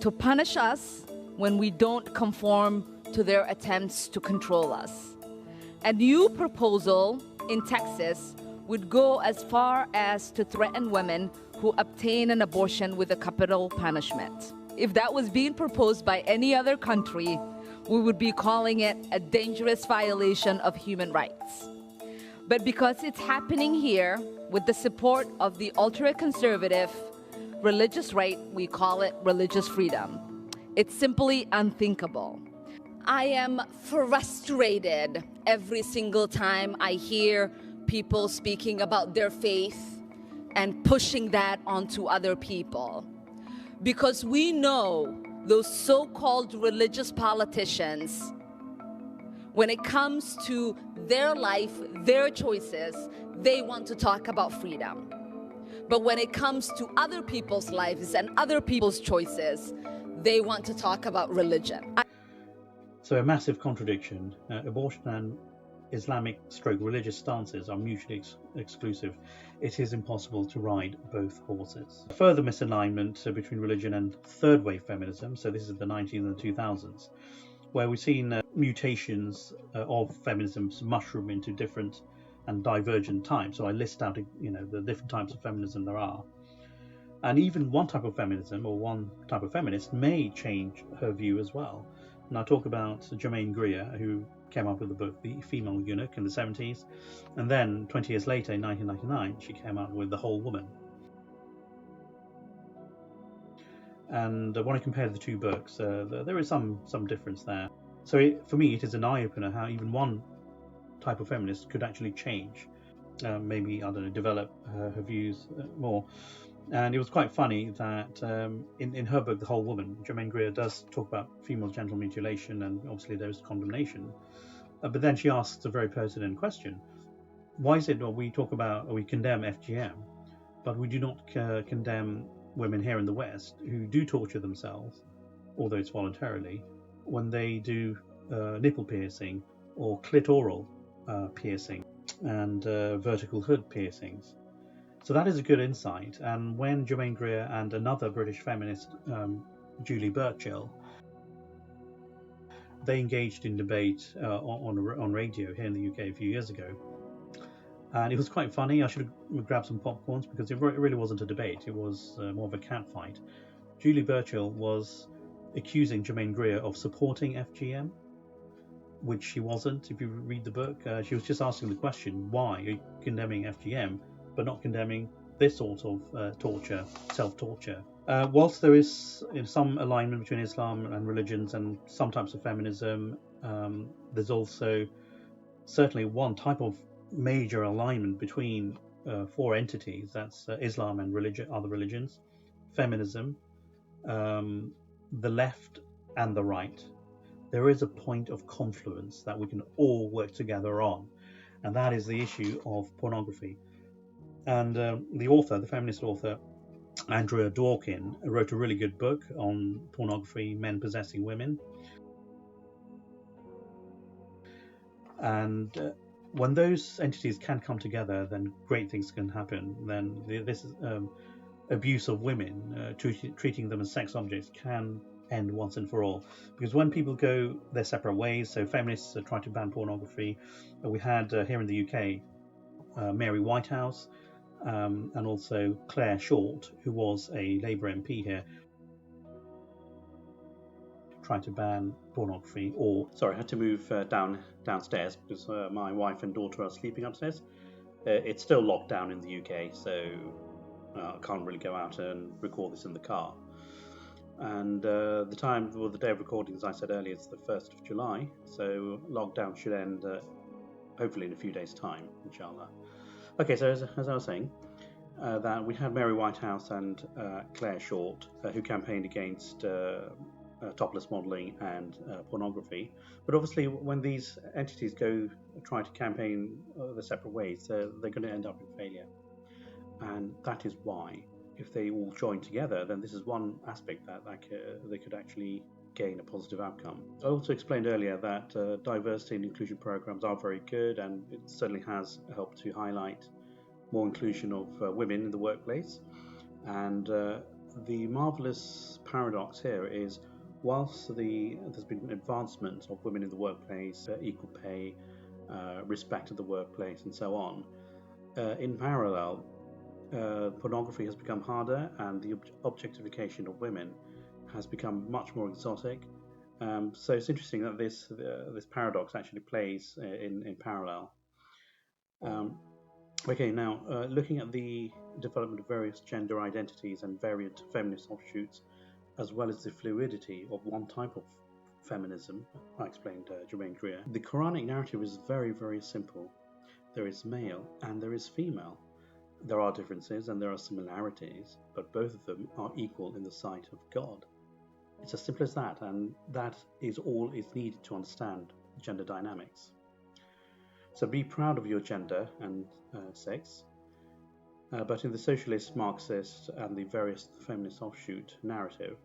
to punish us when we don't conform to their attempts to control us. A new proposal in Texas would go as far as to threaten women who obtain an abortion with a capital punishment. If that was being proposed by any other country, we would be calling it a dangerous violation of human rights. But because it's happening here with the support of the ultra-conservative religious right, we call it religious freedom. It's simply unthinkable. I am frustrated every single time I hear people speaking about their faith and pushing that onto other people. Because we know those so-called religious politicians, when it comes to their life, their choices, they want to talk about freedom. But when it comes to other people's lives and other people's choices, they want to talk about religion. So a massive contradiction. Abortion and Islamic / religious stances are mutually exclusive. It is impossible to ride both horses. Further misalignment between religion and third wave feminism. So this is the 1900s and the 2000s, where we've seen mutations of feminism mushroom into different and divergent types. So I list out, the different types of feminism there are. And even one type of feminism or one type of feminist may change her view as well. And I talk about Germaine Greer, who came up with the book The Female Eunuch in the 70s. And then 20 years later, in 1999, she came out with The Whole Woman. And when I compare the two books, there is some difference there. So for me, it is an eye-opener how even one type of feminist could actually change. Maybe, I don't know, develop her views more. And it was quite funny that in her book, The Whole Woman, Germaine Greer does talk about female genital mutilation, and obviously there's condemnation. But then she asks a very pertinent question. Why is it that we condemn FGM, but we do not condemn women here in the West who do torture themselves, although it's voluntarily, when they do nipple piercing or clitoral piercing and vertical hood piercings? So that is a good insight. And when Germaine Greer and another British feminist, Julie Burchill, they engaged in debate on radio here in the UK a few years ago. And it was quite funny. I should have grabbed some popcorns because it really wasn't a debate. It was more of a catfight. Julie Burchill was accusing Germaine Greer of supporting FGM, which she wasn't. If you read the book, she was just asking the question, why are you condemning FGM but not condemning this sort of torture, self-torture? Whilst there is some alignment between Islam and religions and some types of feminism, there's also certainly one type of major alignment between four entities. That's Islam and other religions, feminism, the left and the right. There is a point of confluence that we can all work together on, and that is the issue of pornography. And the feminist author, Andrea Dworkin, wrote a really good book on pornography, men possessing women. And when those entities can come together, then great things can happen. Then this abuse of women, treating them as sex objects, can end once and for all. Because when people go their separate ways, so feminists try to ban pornography. We had here in the UK Mary Whitehouse, and also Claire Short, who was a Labour MP here, trying to ban pornography. I had to move downstairs because my wife and daughter are sleeping upstairs. It's still locked down in the UK, so I can't really go out and record this in the car. And the day of recording, as I said earlier, is the 1st of July, so lockdown should end hopefully in a few days' time, inshallah. Okay, so as I was saying, that we had Mary Whitehouse and Claire Short, who campaigned against topless modelling and pornography. But obviously, when these entities try to campaign the separate ways, they're going to end up in failure. And that is why, if they all join together, then this is one aspect that they could actually gain a positive outcome. I also explained earlier that diversity and inclusion programs are very good, and it certainly has helped to highlight more inclusion of women in the workplace. And the marvellous paradox here is, whilst there's been advancement of women in the workplace, equal pay, respect of the workplace, and so on, in parallel, pornography has become harder, and the objectification of women has become much more exotic. So it's interesting that this paradox actually plays in parallel. Okay, now looking at the development of various gender identities and variant feminist offshoots, as well as the fluidity of one type of Feminism. I explained Germaine Greer. The Quranic narrative is very, very simple. There is male and there is female. There are differences and there are similarities, but both of them are equal in the sight of God. It's as simple as that, and that is all is needed to understand gender dynamics. So be proud of your gender and sex, but in the socialist, Marxist, and the various feminist offshoot narrative,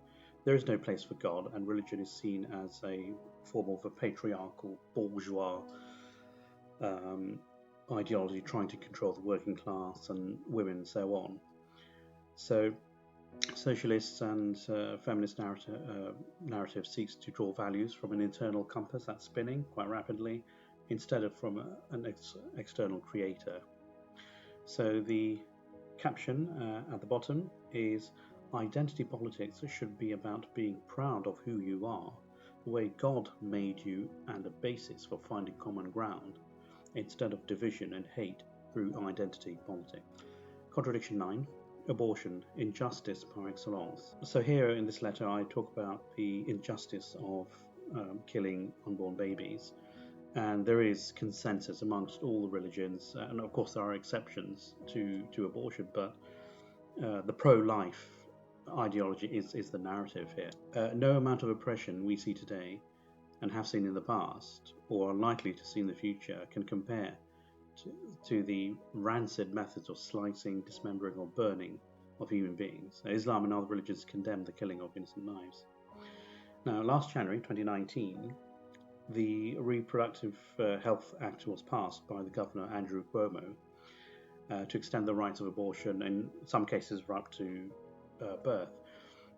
there is no place for God, and religion is seen as a form of a patriarchal, bourgeois ideology trying to control the working class and women and so on. So socialists and feminist narrative seeks to draw values from an internal compass that's spinning quite rapidly instead of from an external creator. So the caption at the bottom is identity politics should be about being proud of who you are, the way God made you, and a basis for finding common ground instead of division and hate through identity politics. Contradiction 9. Abortion, injustice par excellence. So here in this letter I talk about the injustice of killing unborn babies, and there is consensus amongst all the religions, and of course there are exceptions to abortion, but the pro-life ideology is the narrative here. No amount of oppression we see today and have seen in the past, or are likely to see in the future, can compare to the rancid methods of slicing, dismembering, or burning of human beings. Islam and other religions condemn the killing of innocent lives. Now, last January 2019, the Reproductive Health Act was passed by the Governor Andrew Cuomo to extend the rights of abortion, in some cases right up to birth.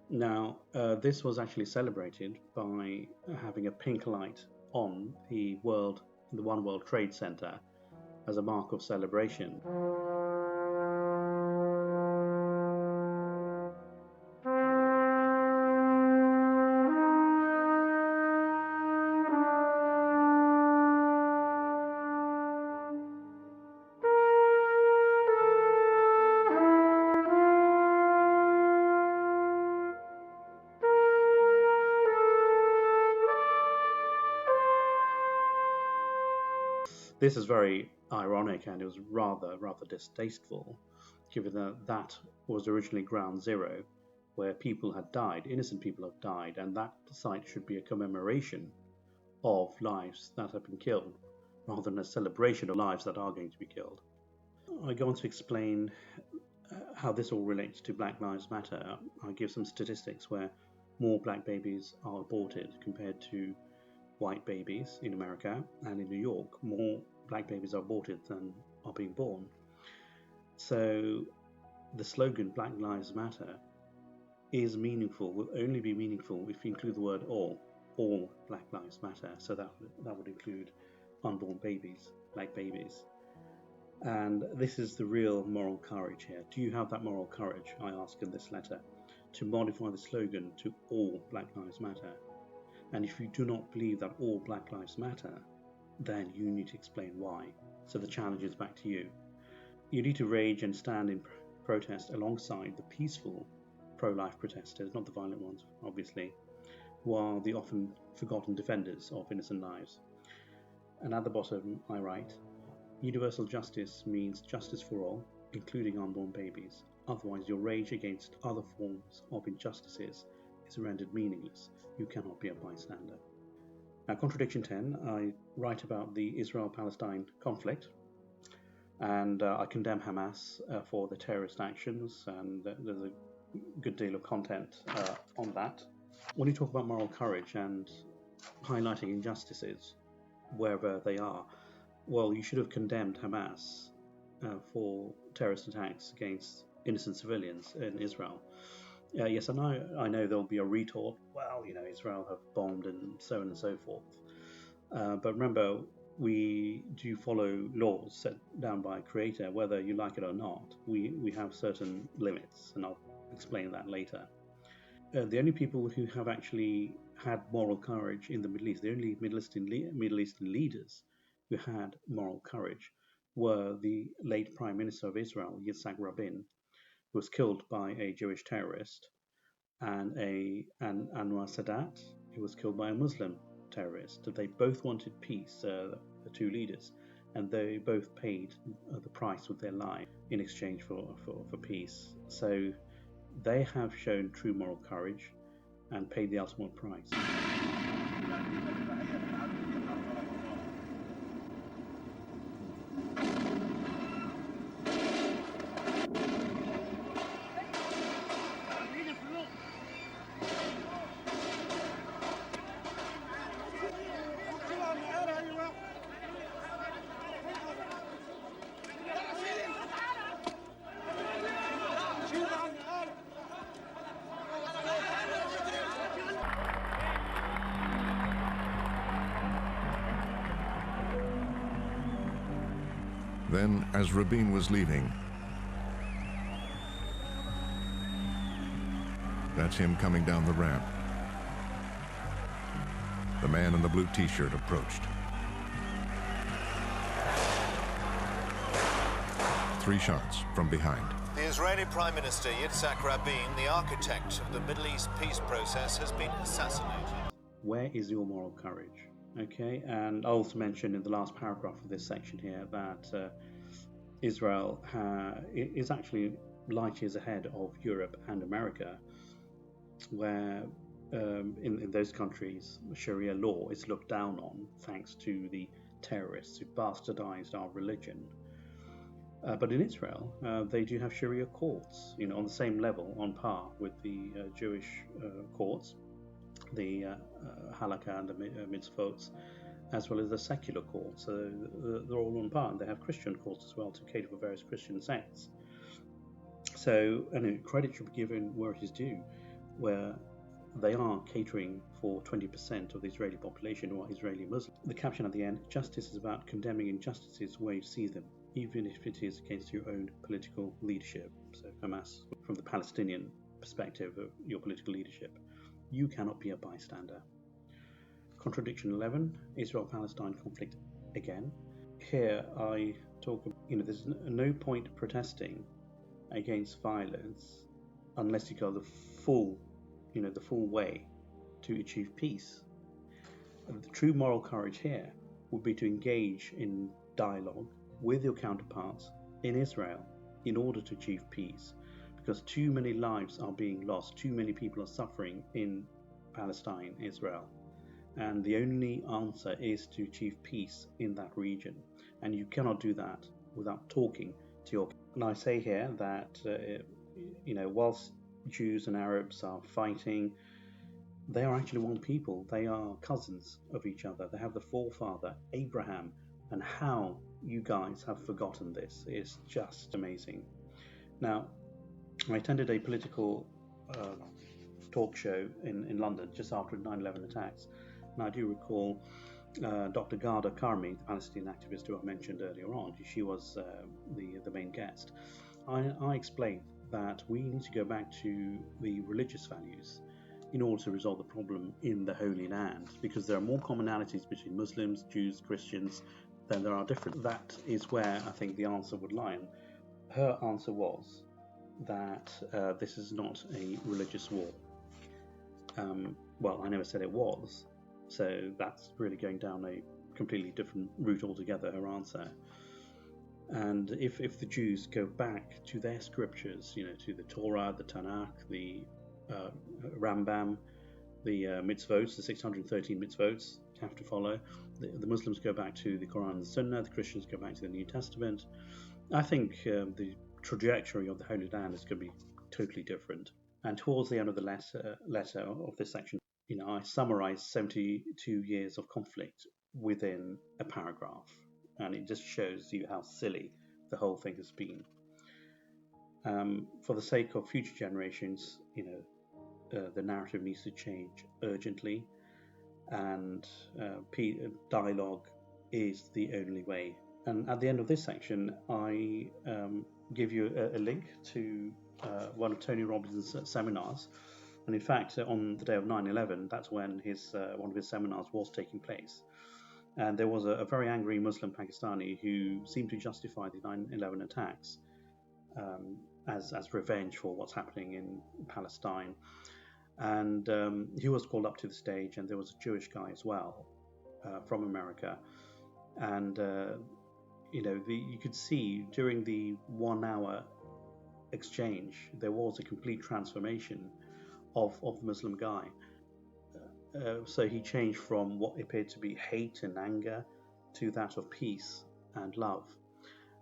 Now, this was actually celebrated by having a pink light on the One World Trade Center as a mark of celebration. This is very ironic, and it was rather distasteful, given that was originally ground zero, where people had died, innocent people have died, and that site should be a commemoration of lives that have been killed, rather than a celebration of lives that are going to be killed. I go on to explain how this all relates to Black Lives Matter. I give some statistics where more black babies are aborted compared to white babies in America, and in New York, more black babies are aborted than are being born. So the slogan Black Lives Matter is meaningful, will only be meaningful if you include the word all Black Lives Matter. So that would include unborn babies, black babies. And this is the real moral courage here. Do you have that moral courage, I ask in this letter, to modify the slogan to all Black Lives Matter? And if you do not believe that all Black Lives Matter, then you need to explain why. So the challenge is back to you. You need to rage and stand in protest alongside the peaceful pro-life protesters, not the violent ones, obviously, who are the often forgotten defenders of innocent lives. And at the bottom, I write, universal justice means justice for all, including unborn babies. Otherwise, your rage against other forms of injustices is rendered meaningless. You cannot be a bystander. Now, Contradiction 10, I write about the Israel-Palestine conflict, and I condemn Hamas for the terrorist actions, and there's a good deal of content on that. When you talk about moral courage and highlighting injustices wherever they are, well, you should have condemned Hamas for terrorist attacks against innocent civilians in Israel. Yes, I know there'll be a retort, well, Israel have bombed and so on and so forth. But remember, we do follow laws set down by a creator, whether you like it or not. We have certain limits, and I'll explain that later. The only people who have actually had moral courage in the Middle East, the only Middle Eastern leaders who had moral courage, were the late Prime Minister of Israel, Yitzhak Rabin, who was killed by a Jewish terrorist, and Anwar Sadat, he was killed by a Muslim terrorist. They both wanted peace, the two leaders, and they both paid the price with their life in exchange for peace. So they have shown true moral courage and paid the ultimate price. Then, as Rabin was leaving, that's him coming down the ramp. The man in the blue t-shirt approached. 3 shots from behind. The Israeli Prime Minister Yitzhak Rabin, the architect of the Middle East peace process, has been assassinated. Where is your moral courage? Okay, and I also mentioned in the last paragraph of this section here that Israel is actually light years ahead of Europe and America, where in those countries Sharia law is looked down on thanks to the terrorists who bastardized our religion. But in Israel, they do have Sharia courts, on the same level, on par with the Jewish courts, the halakha and the mitzvot, as well as the secular courts. They're all on par. And they have Christian courts as well to cater for various Christian sects. So, credit should be given where it is due, where they are catering for 20% of the Israeli population who are Israeli Muslims. The caption at the end: justice is about condemning injustices where you see them, even if it is against your own political leadership. So Hamas, from the Palestinian perspective of your political leadership, you cannot be a bystander. Contradiction 11, Israel-Palestine conflict again. Here I talk, there's no point protesting against violence unless you go the full way to achieve peace. And the true moral courage here would be to engage in dialogue with your counterparts in Israel in order to achieve peace, because too many lives are being lost, too many people are suffering in Palestine, Israel, and the only answer is to achieve peace in that region, and you cannot do that without talking to your. And I say here that whilst Jews and Arabs are fighting, they are actually one people. They are cousins of each other. They have the forefather Abraham, and how you guys have forgotten this is just amazing. Now, I attended a political talk show in London just after the 9/11 attacks, and I do recall Dr. Ghada Karmi, the Palestinian activist who I mentioned earlier on. She was the main guest. I explained that we need to go back to the religious values in order to resolve the problem in the Holy Land, because there are more commonalities between Muslims, Jews, Christians than there are different. That is where I think the answer would lie. And her answer was that this is not a religious war. Well, I never said it was, so that's really going down a completely different route altogether, her answer. And if the Jews go back to their scriptures, to the Torah, the Tanakh, the Rambam, the mitzvot, the 613 mitzvot have to follow. The Muslims go back to the Quran and the Sunnah. The Christians go back to the New Testament. I think the trajectory of the Holy Land is going to be totally different. And towards the end of the letter of this section, I summarise 72 years of conflict within a paragraph, and it just shows you how silly the whole thing has been. For the sake of future generations, the narrative needs to change urgently, and dialogue is the only way. And at the end of this section, I give you a link to one of Tony Robbins' seminars. And in fact, on the day of 9/11, that's when one of his seminars was taking place. And there was a very angry Muslim Pakistani who seemed to justify the 9/11 attacks as revenge for what's happening in Palestine. And he was called up to the stage, and there was a Jewish guy as well from America. And you could see during the 1 hour exchange there was a complete transformation of the Muslim guy. So he changed from what appeared to be hate and anger to that of peace and love.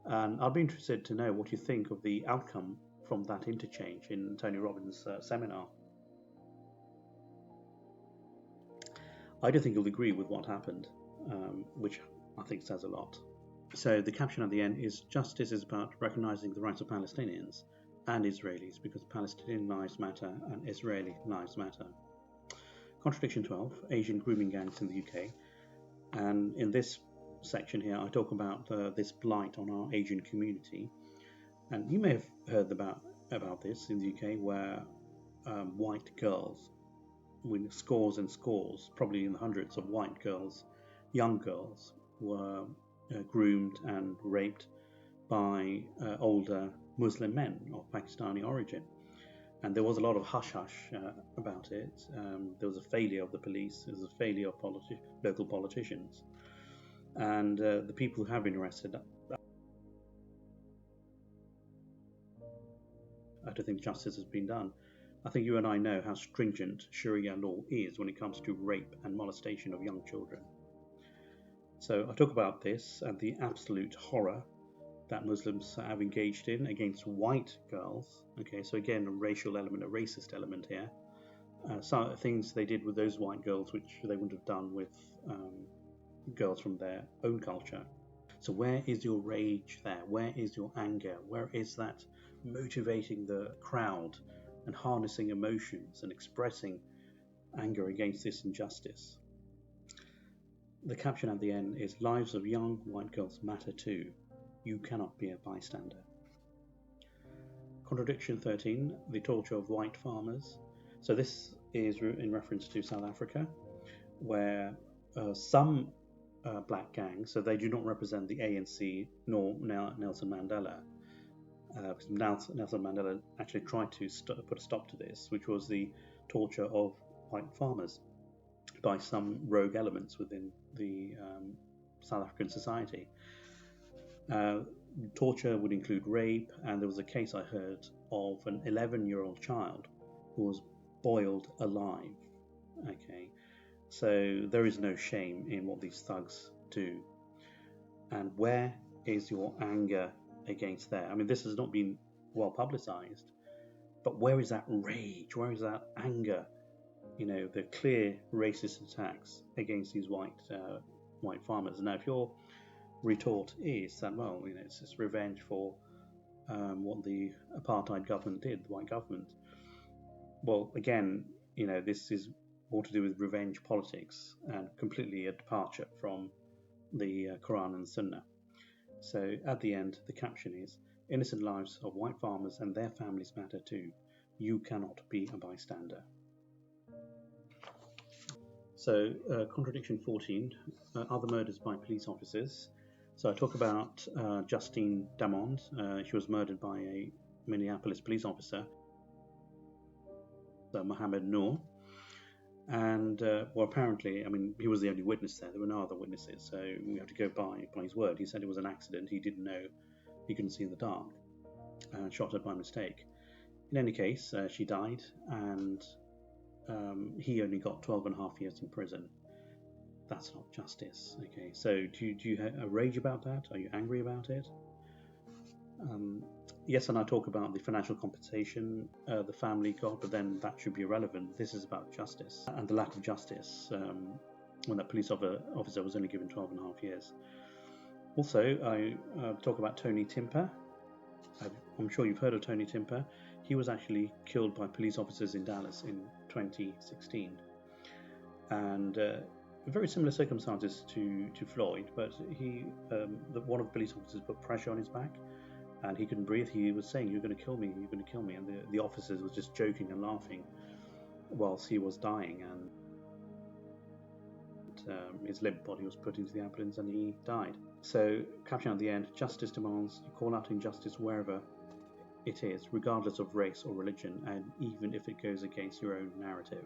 And I'd be interested to know what you think of the outcome from that interchange in Tony Robbins' seminar. I don't think you'll agree with what happened, which I think says a lot. So the caption at the end is, "Justice is about recognizing the rights of Palestinians and Israelis, because Palestinian lives matter and Israeli lives matter." Contradiction 12, Asian grooming gangs in the UK. And in this section here, I talk about this blight on our Asian community. And you may have heard about this in the UK, where white girls, with scores and scores, probably in the hundreds of white girls, young girls, were groomed and raped by older Muslim men of Pakistani origin. And there was a lot of hush-hush about it. There was a failure of the police, there was a failure of local politicians. And the people who have been arrested, I don't think justice has been done. I think you and I know how stringent Sharia law is when it comes to rape and molestation of young children. So I talk about this and the absolute horror that Muslims have engaged in against white girls. Okay, so again, a racial element, a racist element here. Some things they did with those white girls which they wouldn't have done with girls from their own culture. So where is your rage there? Where is your anger? Where is that motivating the crowd and harnessing emotions and expressing anger against this injustice? The caption at the end is, "Lives of young white girls matter too. You cannot be a bystander." Contradiction 13, the torture of white farmers. So this is in reference to South Africa, where some black gangs, so they do not represent the ANC nor Nelson Mandela. Nelson Mandela actually tried to put a stop to this, which was the torture of white farmers by some rogue elements within the South African society. Torture would include rape, and there was a case I heard of an 11-year-old child who was boiled alive. Okay, so there is no shame in what these thugs do. And where is your anger against that? I mean, this has not been well publicized, but where is that rage? Where is that anger? The clear racist attacks against these white farmers. Now, if your retort is that, well, it's just revenge for what the apartheid government did, the white government. Well, again, this is more to do with revenge politics and completely a departure from the Quran and Sunnah. So at the end, the caption is, "Innocent lives of white farmers and their families matter too. You cannot be a bystander." So contradiction 14, other murders by police officers. So I talk about Justine Damon. She was murdered by a Minneapolis police officer, Mohammed Noor. And apparently, he was the only witness there. There were no other witnesses, so we have to go by his word. He said it was an accident. He didn't know, he couldn't see in the dark, and shot her by mistake. In any case, she died, and he only got 12.5 years in prison. That's not justice. Okay, so do you rage about that? Are you angry about it? Yes, and I talk about the financial compensation the family got, but then that should be irrelevant. This is about justice and the lack of justice when that police officer was only given 12.5 years. Also, I talk about Tony Timpa. I'm sure you've heard of Tony Timpa. He was actually killed by police officers in Dallas in 2016. And very similar circumstances to Floyd, but one of the police officers put pressure on his back, and he couldn't breathe. He was saying, "You're going to kill me, you're going to kill me," and the officers was just joking and laughing whilst he was dying, and his limp body was put into the ambulance and he died. So, caption at the end, "Justice demands you call out injustice wherever it is, regardless of race or religion, and even if it goes against your own narrative.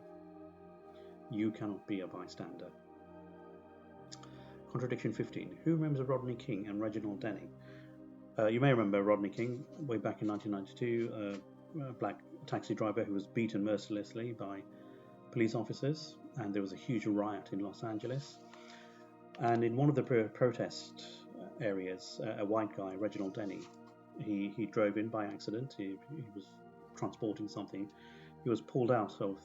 You cannot be a bystander. Contradiction 15. Who remembers Rodney King and Reginald Denny? You may remember Rodney King way back in 1992, a black taxi driver who was beaten mercilessly by police officers, and there was a huge riot in Los Angeles. And in one of the protest areas, a white guy, Reginald Denny, he drove in by accident. He was transporting something. He was pulled out of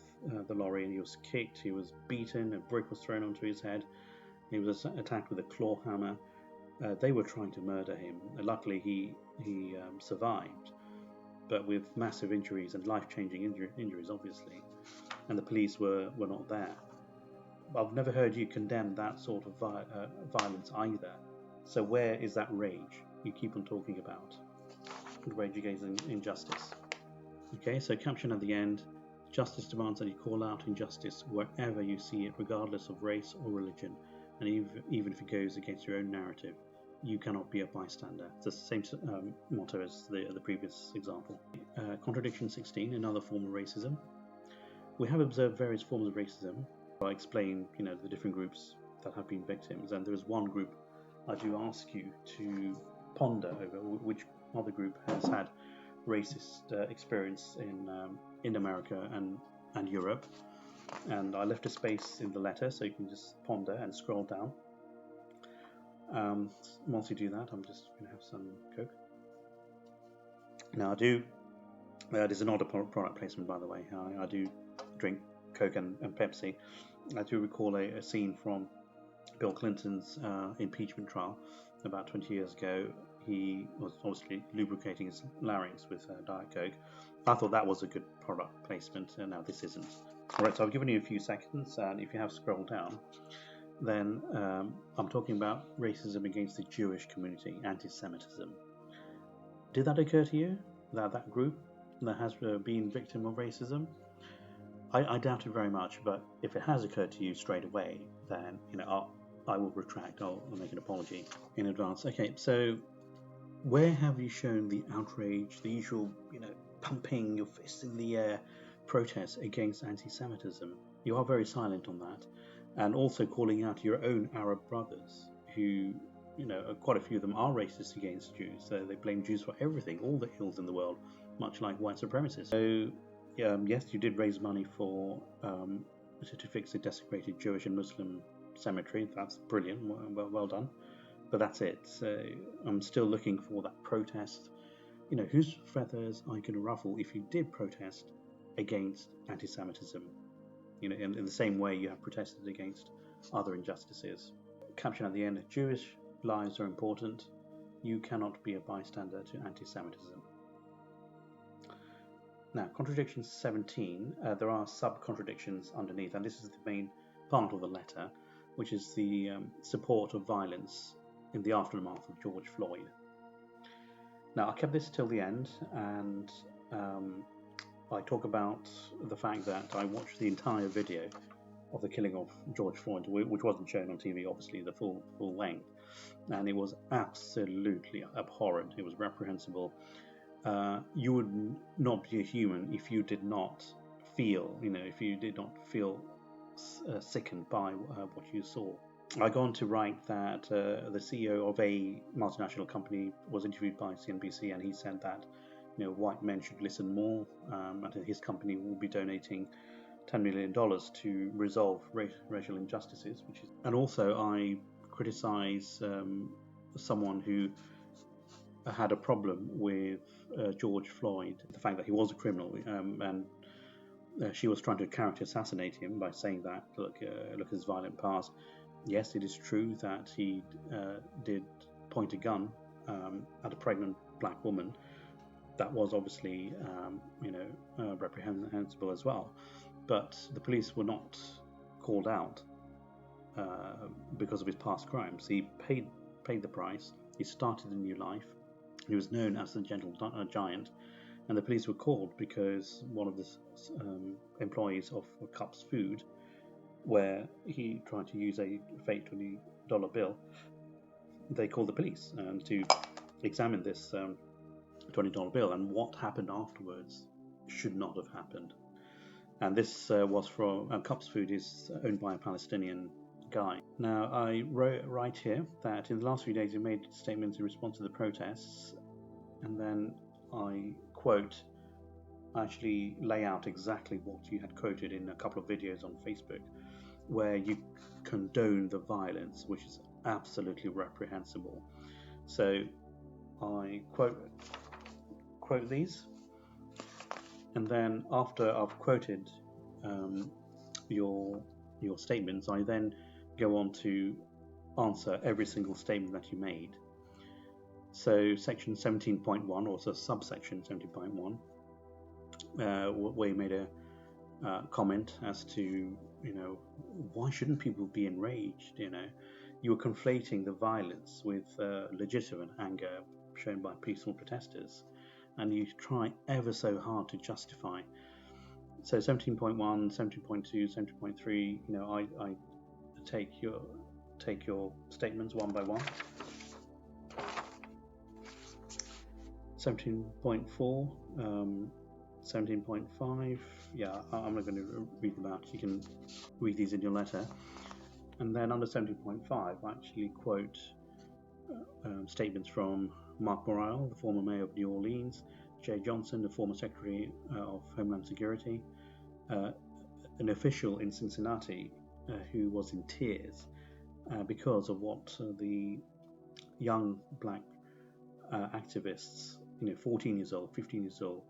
the lorry and he was kicked. He was beaten. A brick was thrown onto his head. He was attacked with a claw hammer. They were trying to murder him. Luckily, he survived, but with massive injuries and life-changing injuries, obviously. And the police were not there. I've never heard you condemn that sort of violence either. So where is that rage you keep on talking about? Rage against injustice. Okay, so caption at the end. Justice demands that you call out injustice wherever you see it, regardless of race or religion, and even if it goes against your own narrative. You cannot be a bystander. It's the same motto as the previous example. Contradiction 16, another form of racism. We have observed various forms of racism. I explain, the different groups that have been victims, and there is one group I do ask you to ponder over, which other group has had racist experience in America and Europe. And I left a space in the letter so you can just ponder and scroll down. Once you do that, I'm just going to have some Coke. Now I do, this is not a product placement, by the way. I do drink Coke and Pepsi. I do recall a scene from Bill Clinton's impeachment trial about 20 years ago. He was obviously lubricating his larynx with Diet Coke. I thought that was a good product placement, and now this isn't. Alright, so I've given you a few seconds, and if you have scrolled down, then I'm talking about racism against the Jewish community, anti-Semitism. Did that occur to you, that group that has been victim of racism? I doubt it very much, but if it has occurred to you straight away, then I will retract. I'll make an apology in advance. Okay, so where have you shown the outrage, the usual, pumping your fists in the air protest against anti-Semitism? You are very silent on that, and also calling out your own Arab brothers, who, quite a few of them are racist against Jews. So they blame Jews for everything, all the ills in the world, much like white supremacists. So yes, you did raise money for to fix a desecrated Jewish and Muslim cemetery. That's brilliant. Well done. But that's it. So I'm still looking for that protest. Whose feathers are you going to ruffle if you did protest against anti-Semitism? In the same way you have protested against other injustices. Caption at the end: Jewish lives are important. You cannot be a bystander to anti-Semitism. Now, contradiction 17, there are sub-contradictions underneath, and this is the main part of the letter, which is the support of violence in the aftermath of George Floyd. Now, I kept this till the end, and I talk about the fact that I watched the entire video of the killing of George Floyd, which wasn't shown on TV, obviously, the full length, and it was absolutely abhorrent. It was reprehensible. You would not be a human if you did not feel, sickened by what you saw. I go on to write that the CEO of a multinational company was interviewed by CNBC, and he said that white men should listen more, and his company will be donating $10 million to resolve racial injustices. And also I criticize someone who had a problem with George Floyd, the fact that he was a criminal, and she was trying to character assassinate him by saying that, look at his violent past. Yes, it is true that he did point a gun at a pregnant black woman. That was obviously, reprehensible as well. But the police were not called out because of his past crimes. He paid the price. He started a new life. He was known as the Gentle Giant, and the police were called because one of the employees of Cup's Food, where he tried to use a fake $20 bill, they called the police to examine this $20 bill, and what happened afterwards should not have happened. And this was from Cops Food is owned by a Palestinian guy. Now, I write here that in the last few days he made statements in response to the protests, and then I quote, actually lay out exactly what you had quoted in a couple of videos on Facebook, where you condone the violence, which is absolutely reprehensible. So I quote these, and then after I've quoted your statements, I then go on to answer every single statement that you made. So section 17.1, or so subsection 17.1, where you made a comment as to, why shouldn't people be enraged? You were conflating the violence with legitimate anger shown by peaceful protesters, and you try ever so hard to justify. So 17.1, 17.2, 17.3, I take your statements one by one. 17.4, 17.5, yeah, I'm not going to read them out. You can read these in your letter. And then under 17.5, I actually quote statements from Mark Morrell, the former mayor of New Orleans, Jay Johnson, the former secretary of Homeland Security, an official in Cincinnati who was in tears because of what the young black activists, 14 years old, 15 years old,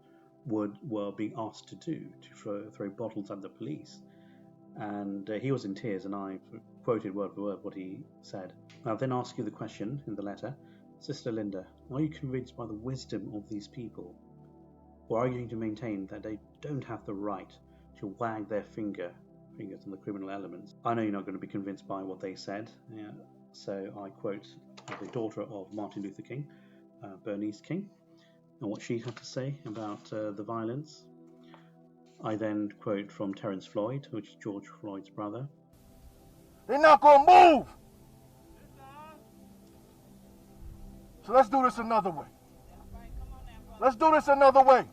were being asked to do, to throw bottles at the police. And he was in tears, and I quoted word for word what he said. I'll then ask you the question in the letter. Sister Linda, are you convinced by the wisdom of these people? Or are you going to maintain that they don't have the right to wag their fingers on the criminal elements? I know you're not going to be convinced by what they said, so I quote the daughter of Martin Luther King, Bernice King, and what she had to say about the violence. I then quote from Terrence Floyd, which is George Floyd's brother. They're not going to move! So let's do this another way. Let's do this another way.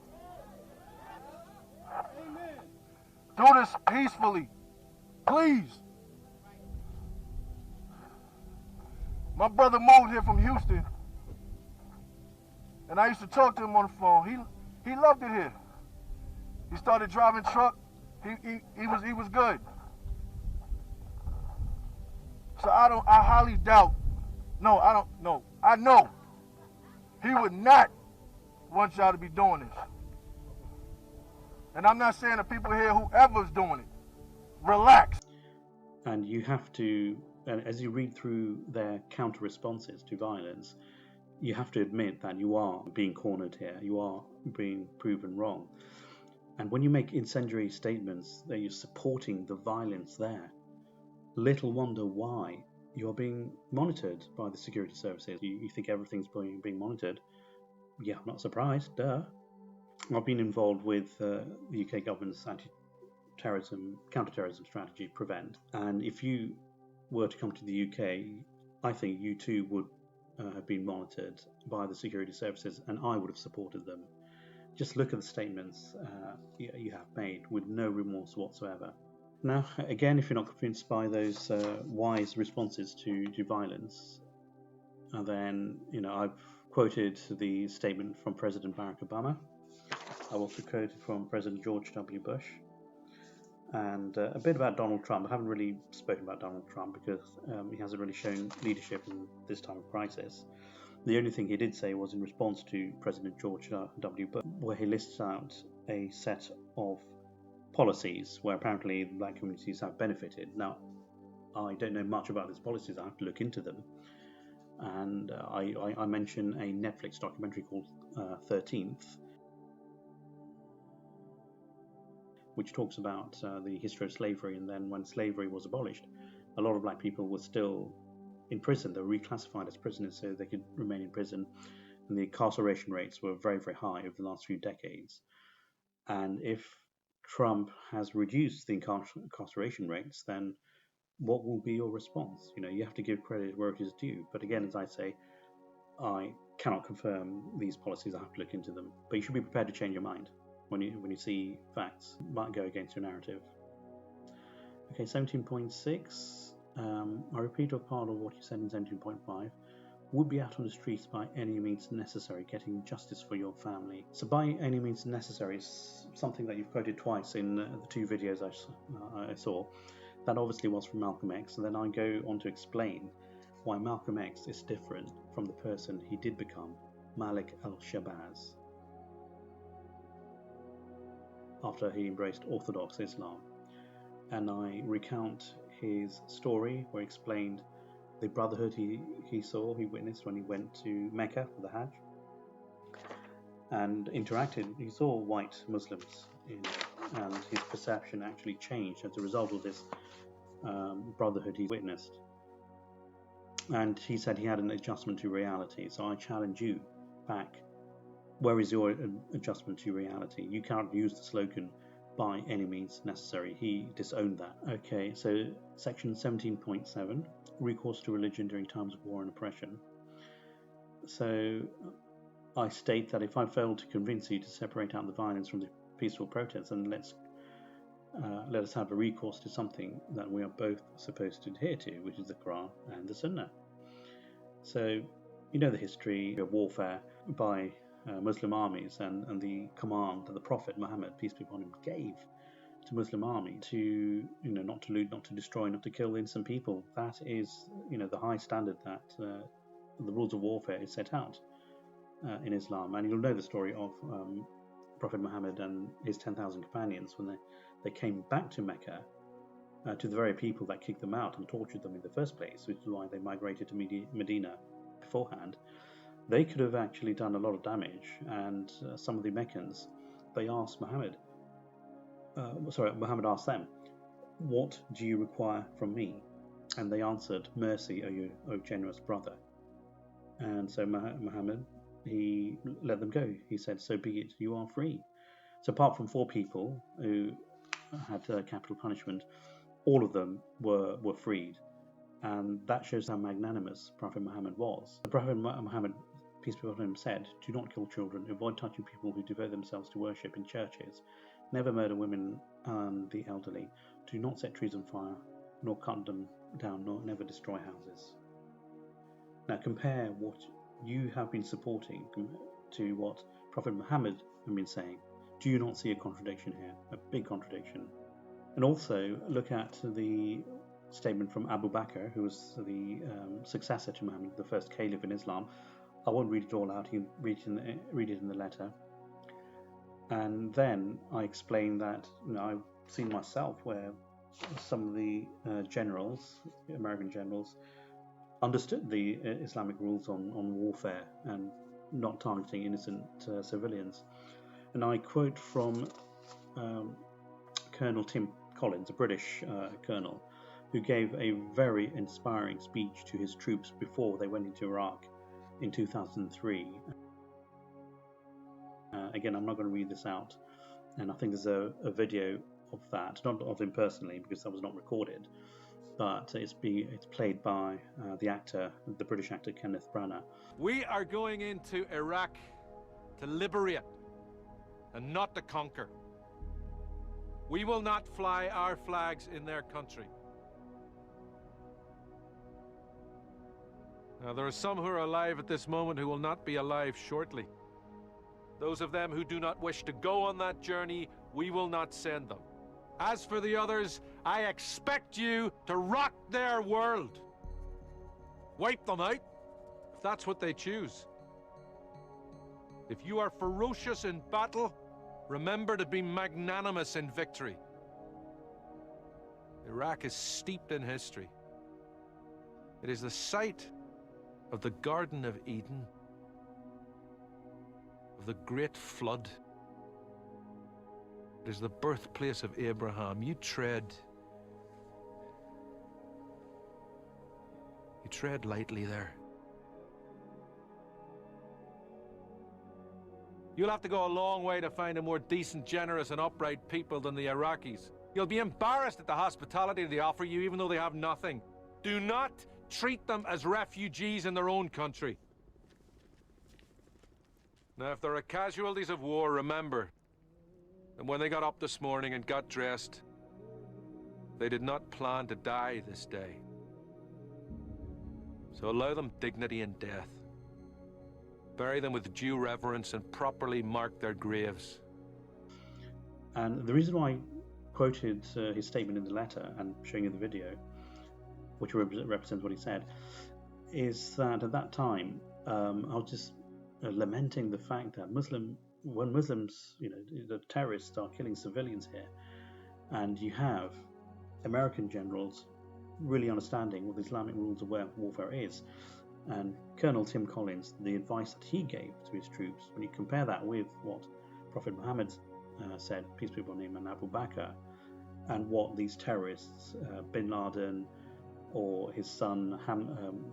Do this peacefully. Please. My brother moved here from Houston, and I used to talk to him on the phone. He loved it here. He started driving truck. He was good. So I highly doubt. No, I don't know. I know he would not want y'all to be doing this. And I'm not saying the people here, whoever's doing it, relax. And you have to, as you read through their counter responses to violence, you have to admit that you are being cornered here. You are being proven wrong. And when you make incendiary statements that you're supporting the violence there, little wonder why you're being monitored by the security services. You think everything's being monitored. Yeah, I'm not surprised, duh. I've been involved with the UK government's anti-terrorism, counter-terrorism strategy, Prevent. And if you were to come to the UK, I think you too would have been monitored by the security services, and I would have supported them. Just look at the statements you have made with no remorse whatsoever. Now, again, if you're not convinced by those wise responses to violence, then I've quoted the statement from President Barack Obama. I've also quoted from President George W. Bush, and a bit about Donald Trump. I haven't really spoken about Donald Trump because he hasn't really shown leadership in this time of crisis. The only thing he did say was in response to President George W. Bush, where he lists out a set of policies where apparently the black communities have benefited. Now, I don't know much about these policies. I have to look into them. And I mention a Netflix documentary called 13th, which talks about the history of slavery, and then when slavery was abolished, a lot of black people were still in prison. They were reclassified as prisoners so they could remain in prison, and the incarceration rates were very, very high over the last few decades. And if Trump has reduced the incarceration rates, then what will be your response? You have to give credit where it is due. But again, as I say, I cannot confirm these policies. I have to look into them. But you should be prepared to change your mind when you see facts might go against your narrative. Okay, 17.6. I repeat a part of what you said in 17.5. Would be out on the streets by any means necessary, getting justice for your family. So by any means necessary is something that you've quoted twice in the two videos I saw. That obviously was from Malcolm X, and then I go on to explain why Malcolm X is different from the person he did become, Malik al-Shabazz, after he embraced Orthodox Islam. And I recount his story where he explained the brotherhood he witnessed when he went to Mecca for the Hajj and interacted. He saw white Muslims and his perception actually changed as a result of this brotherhood he witnessed. And he said he had an adjustment to reality. So I challenge you back. Where is your adjustment to reality? You can't use the slogan by any means necessary. He disowned that. Okay, so section 17.7, recourse to religion during times of war and oppression. So I state that if I fail to convince you to separate out the violence from the peaceful protests, then let us have a recourse to something that we are both supposed to adhere to, which is the Quran and the Sunnah. So you know the history of warfare by Muslim armies and the command that the Prophet Muhammad, peace be upon him, gave to Muslim army to, not to loot, not to destroy, not to kill innocent people. That is, the high standard that the rules of warfare is set out in Islam. And you'll know the story of Prophet Muhammad and his 10,000 companions when they came back to Mecca, to the very people that kicked them out and tortured them in the first place, which is why they migrated to Medina beforehand. They could have actually done a lot of damage, and some of the Meccans, they asked Muhammad asked them, what do you require from me? And they answered, mercy, O generous brother. And so Muhammad, he let them go. He said, so be it, you are free. So apart from 4 people who had capital punishment, all of them were freed. And that shows how magnanimous Prophet Muhammad was. The Prophet Muhammad, peace be upon him, said, do not kill children, avoid touching people who devote themselves to worship in churches, never murder women and the elderly, do not set trees on fire, nor cut them down, nor never destroy houses. Now compare what you have been supporting to what Prophet Muhammad has been saying. Do you not see a contradiction here? A big contradiction. And also look at the statement from Abu Bakr, who was the successor to Muhammad, the first caliph in Islam. I won't read it all out, you read it in the letter. And then I explain that I've seen myself where some of the generals, American generals, understood the Islamic rules on warfare and not targeting innocent civilians. And I quote from Colonel Tim Collins, a British colonel, who gave a very inspiring speech to his troops before they went into Iraq in 2003. Again, I'm not going to read this out, and I think there's a video of that, not of him personally because that was not recorded, but it's played by the British actor Kenneth Branagh. We are going into Iraq to liberate and not to conquer. We will not fly our flags in their country. Now, there are some who are alive at this moment who will not be alive shortly. Those of them who do not wish to go on that journey, we will not send them. As for the others, I expect you to rock their world. Wipe them out, if that's what they choose. If you are ferocious in battle, remember to be magnanimous in victory. Iraq is steeped in history. It is the site of the Garden of Eden, of the Great Flood. It is the birthplace of Abraham. You tread lightly there. You'll have to go a long way to find a more decent, generous, and upright people than the Iraqis. You'll be embarrassed at the hospitality they offer you, even though they have nothing. Do not treat them as refugees in their own country. Now, if there are casualties of war, remember that when they got up this morning and got dressed, they did not plan to die this day. So allow them dignity in death. Bury them with due reverence and properly mark their graves. And the reason why I quoted his statement in the letter and showing you the video, which represents what he said, is that at that time I was just lamenting the fact that when Muslims, the terrorists are killing civilians here, and you have American generals really understanding what the Islamic rules of warfare is, and Colonel Tim Collins, the advice that he gave to his troops, when you compare that with what Prophet Muhammad said, peace be upon him, and Abu Bakr, and what these terrorists, Bin Laden or his son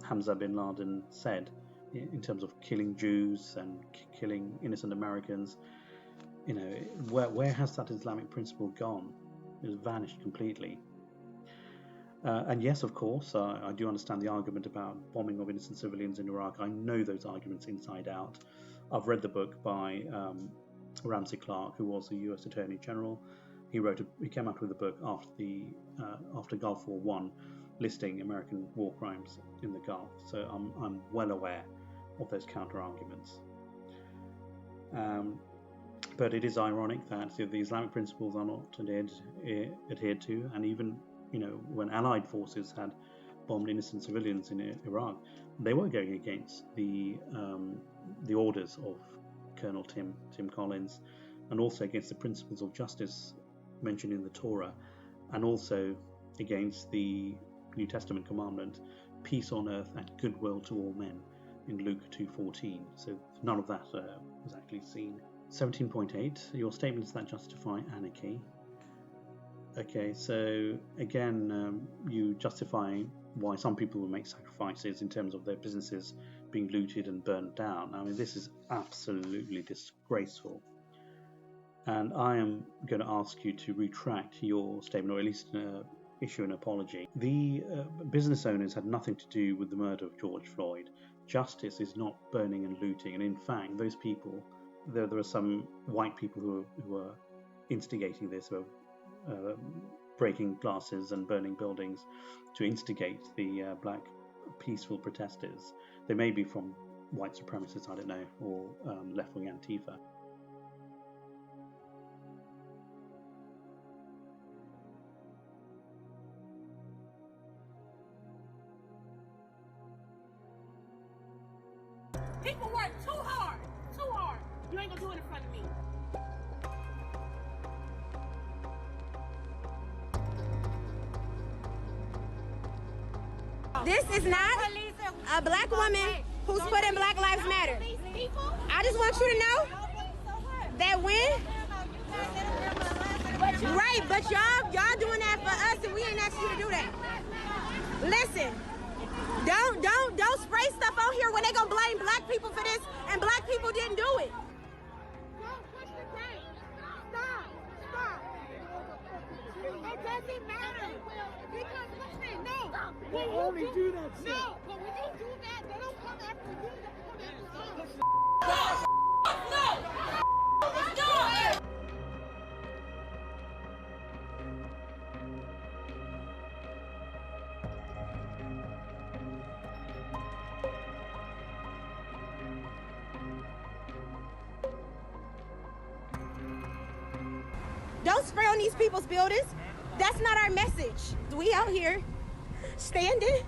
Hamza Bin Laden, said in terms of killing Jews and killing innocent Americans, where has that Islamic principle gone? It has vanished completely. And yes, of course, I do understand the argument about bombing of innocent civilians in Iraq. I know those arguments inside out. I've read the book by Ramsey Clark, who was the U.S. Attorney General. He came out with a book after Gulf War I, listing American war crimes in the Gulf. So I'm well aware of those counter arguments. But it is ironic that the Islamic principles are not adhered to, and even when Allied forces had bombed innocent civilians in Iraq, they were going against the orders of Colonel Tim Collins, and also against the principles of justice mentioned in the Torah, and also against the New Testament commandment, peace on earth and goodwill to all men, in Luke 2:14. So none of that was actually seen. 17.8, your statements that justify anarchy. Okay, so again, you justify why some people will make sacrifices in terms of their businesses being looted and burnt down. I mean, this is absolutely disgraceful. And I am going to ask you to retract your statement, or at least issue an apology. The business owners had nothing to do with the murder of George Floyd. Justice is not burning and looting. And in fact, those people, there are some white people who are instigating this, who are breaking glasses and burning buildings to instigate the black peaceful protesters. They may be from white supremacists, I don't know, or left-wing Antifa. People work too hard. You ain't gonna do it in front of me. This is not a black woman who's put in Black Lives Matter. I just want you to know that right, but y'all doing that for us, and we ain't asked you to do that. Listen, don't spray stuff on here when they gonna blame black people for this, and black people didn't do it. Stop. It doesn't matter. Because listen, no. They only do that shit. No, but when you do that, they don't come after you. They come after us. Don't spray on these people's buildings. That's not our message. We out here standing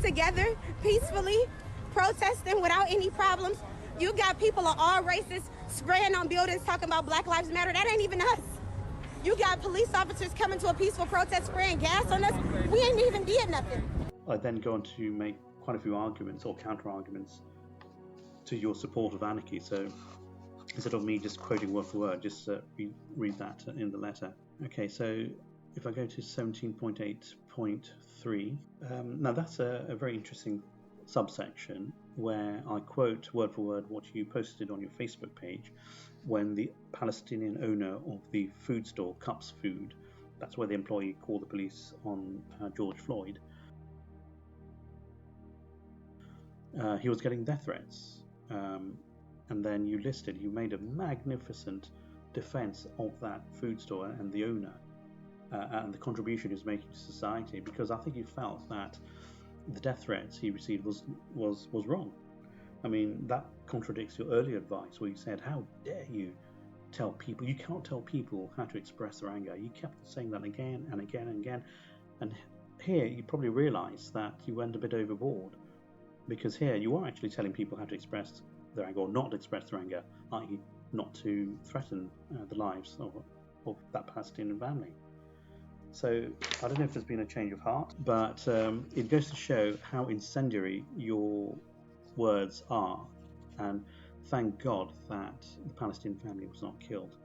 together peacefully, protesting without any problems. You got people of all races spraying on buildings talking about Black Lives Matter. That ain't even us. You got police officers coming to a peaceful protest spraying gas on us. We ain't even did nothing. I then go on to make quite a few arguments or counter-arguments to your support of anarchy. So instead of me just quoting word for word, just read that in the letter. Okay, so if I go to 17.8.3, now that's a very interesting subsection where I quote word for word what you posted on your Facebook page when the Palestinian owner of the food store, Cups Food, that's where the employee called the police on George Floyd, he was getting death threats. and then you made a magnificent defense of that food store and the owner and the contribution he was making to society, because I think you felt that the death threats he received was wrong. I mean, that contradicts your earlier advice where you said, how dare you tell people, you can't tell people how to express their anger. You kept saying that again and again and again. And here you probably realise that you went a bit overboard, because here you are actually telling people how to express their anger or not express their anger, i.e. not to threaten the lives of that Palestinian family. So I don't know if there's been a change of heart, but it goes to show how incendiary your words are. And thank God that the Palestinian family was not killed.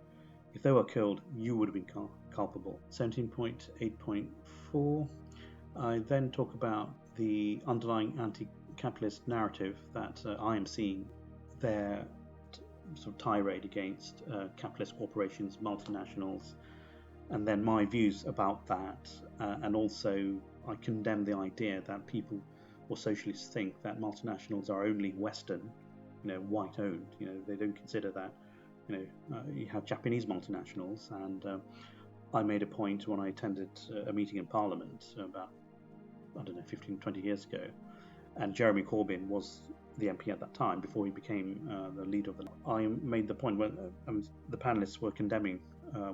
If they were killed, you would have been culpable. 17.8.4. I then talk about the underlying anti-capitalist narrative that I am seeing, their sort of tirade against capitalist corporations, multinationals, and then my views about that, and also I condemn the idea that people or socialists think that multinationals are only Western, white owned. They don't consider that. You have Japanese multinationals, and I made a point when I attended a meeting in Parliament about, 15, 20 years ago, and Jeremy Corbyn was the MP at that time before he became the leader of the. I made the point when the panelists were condemning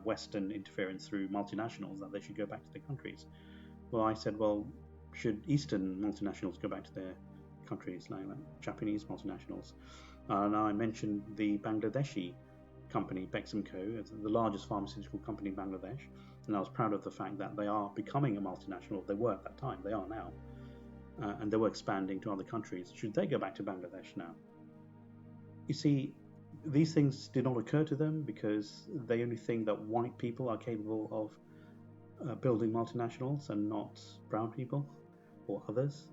Western interference through multinationals, that they should go back to their countries. Well, I said, well, should Eastern multinationals go back to their countries, like Japanese multinationals? And I mentioned the Bangladeshi company, Beximco, the largest pharmaceutical company in Bangladesh, and I was proud of the fact that they are becoming a multinational. They were at that time, they are now, and they were expanding to other countries. Should they go back to Bangladesh now? You see, these things did not occur to them because they only think that white people are capable of building multinationals and not brown people or others.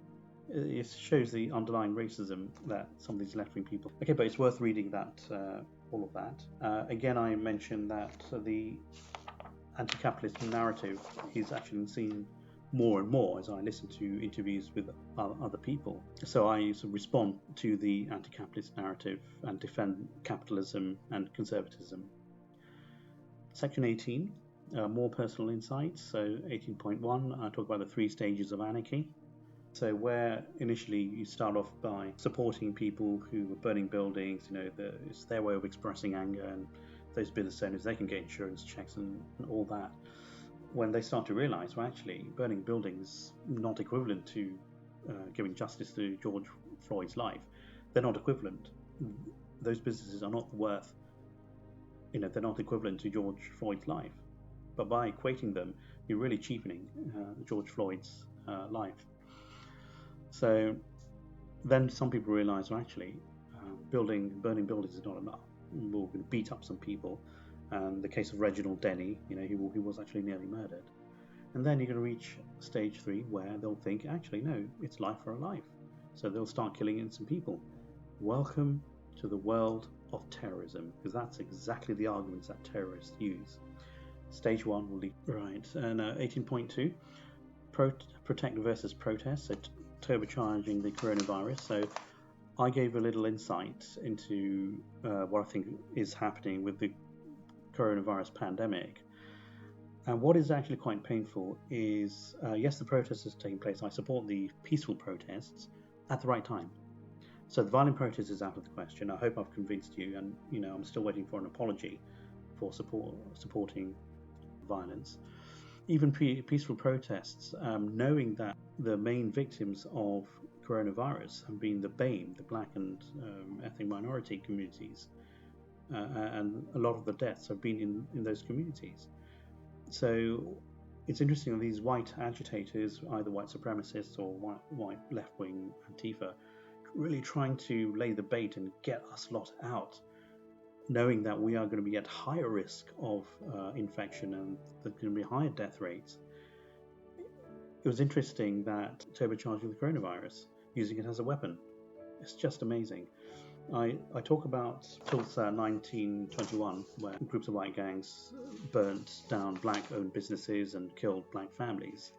It shows the underlying racism that some of these left-wing people. Okay, but it's worth reading that, all of that. Again, I mentioned that the anti-capitalist narrative is actually seen more and more as I listen to interviews with other people. So I sort of respond to the anti-capitalist narrative and defend capitalism and conservatism. Section 18, more personal insights. So 18.1, I talk about the 3 stages of anarchy. So where initially you start off by supporting people who were burning buildings, it's their way of expressing anger, and those business owners, they can get insurance checks and all that. When they start to realise, well, actually, burning buildings not equivalent to giving justice to George Floyd's life. They're not equivalent. Those businesses are not worth, they're not equivalent to George Floyd's life. But by equating them, you're really cheapening George Floyd's life. So then some people realise, well, actually, burning buildings is not enough. We're going to beat up some people. The case of Reginald Denny, he was actually nearly murdered. And then you're going to reach stage 3 where they'll think, actually, no, it's life for a life. So they'll start killing innocent people. Welcome to the world of terrorism, because that's exactly the arguments that terrorists use. Stage 1 will lead. Right, and 18.2, protect versus protest, so turbocharging the coronavirus. So I gave a little insight into what I think is happening with the coronavirus pandemic. And what is actually quite painful is, yes, the protests are taking place. I support the peaceful protests at the right time. So the violent protest is out of the question. I hope I've convinced you, and I'm still waiting for an apology for supporting violence. Even peaceful protests, knowing that the main victims of coronavirus have been the BAME, the black and ethnic minority communities, and a lot of the deaths have been in those communities. So it's interesting that these white agitators, either white supremacists or white left-wing Antifa, really trying to lay the bait and get us lot out, knowing that we are going to be at higher risk of infection and there's going to be higher death rates. It was interesting that turbocharging the coronavirus, using it as a weapon. It's just amazing. I talk about Tulsa 1921, where groups of white gangs burnt down black-owned businesses and killed black families.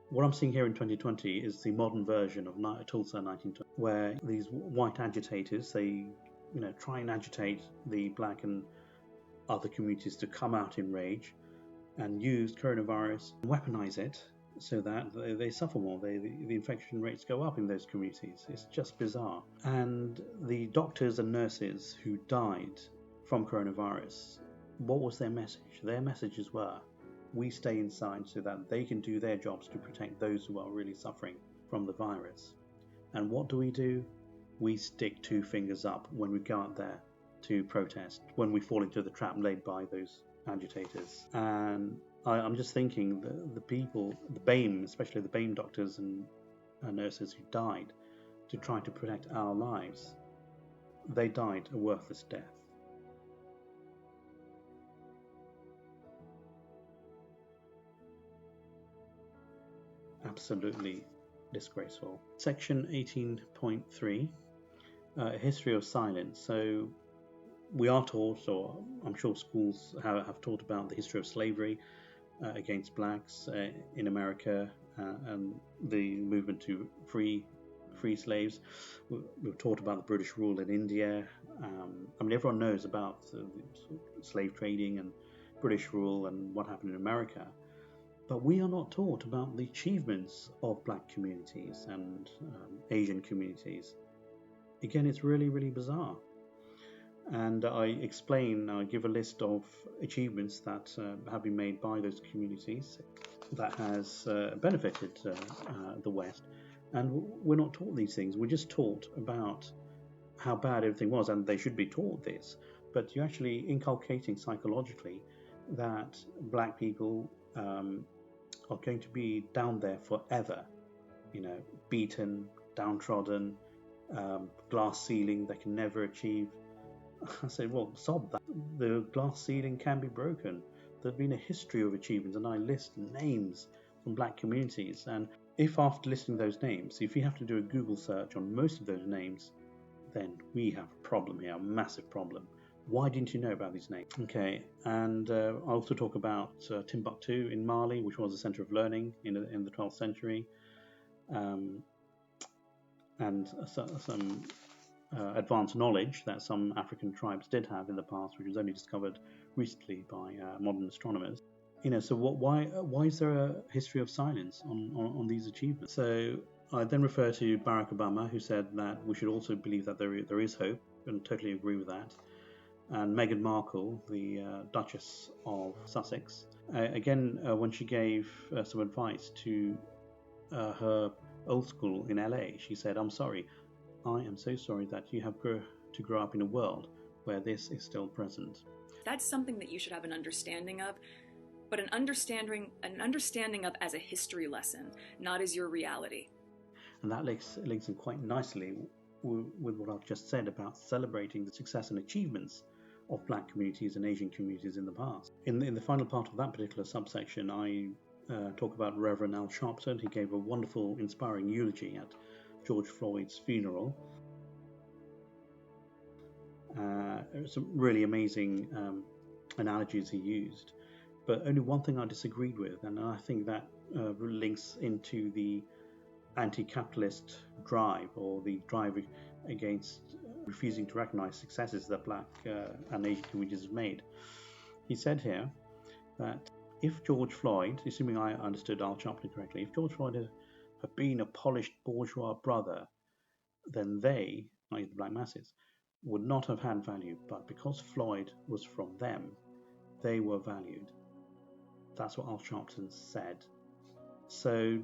What I'm seeing here in 2020 is the modern version of Tulsa 1920, where these white agitators, they try and agitate the black and other communities to come out in rage and use coronavirus and weaponize it so that they suffer more. The infection rates go up in those communities. It's just bizarre. And the doctors and nurses who died from coronavirus, what was their message? Their messages were, we stay inside so that they can do their jobs to protect those who are really suffering from the virus. And what do? We stick two fingers up when we go out there to protest, when we fall into the trap laid by those agitators. And I'm just thinking the people, the BAME, especially the BAME doctors and nurses who died to try to protect our lives, they died a worthless death. Absolutely disgraceful. Section 18.3, history of silence. So we are taught, or I'm sure schools have taught about the history of slavery against blacks in America and the movement to free slaves. We've taught about the British rule in India. Everyone knows about the slave trading and British rule and what happened in America. But we are not taught about the achievements of black communities and Asian communities. Again, it's really, really bizarre. And I give a list of achievements that have been made by those communities that has benefited the West. And we're not taught these things. We're just taught about how bad everything was, and they should be taught this. But you're actually inculcating psychologically that black people are going to be down there forever, beaten, downtrodden, glass ceiling they can never achieve. I say, well, sob that. The glass ceiling can be broken. There's been a history of achievements, and I list names from black communities. And if after listing those names, if you have to do a Google search on most of those names, then we have a problem here, a massive problem. Why didn't you know about these names? Okay, and I also talk about Timbuktu in Mali, which was a center of learning in the 12th century, and some advanced knowledge that some African tribes did have in the past, which was only discovered recently by modern astronomers. So why is there a history of silence on these achievements? So I then refer to Barack Obama, who said that we should also believe that there is hope, and totally agree with that. And Meghan Markle, the Duchess of Sussex, when she gave some advice to her old school in LA, she said, I'm sorry, I am so sorry that you have to grow up in a world where this is still present. That's something that you should have an understanding of, but an understanding of as a history lesson, not as your reality. And that links in quite nicely with what I've just said about celebrating the success and achievements of black communities and Asian communities in the past. In the final part of that particular subsection, I talk about Reverend Al Sharpton. He gave a wonderful, inspiring eulogy at George Floyd's funeral. Some really amazing analogies he used, but only one thing I disagreed with, and I think that links into the anti-capitalist drive, or the drive against refusing to recognize successes that black and Asian communities have made. He said here that if George Floyd, assuming I understood Al Sharpton correctly, if George Floyd had been a polished bourgeois brother, then they, i.e. the black masses, would not have had value, but because Floyd was from them, they were valued. That's what Al Sharpton said. So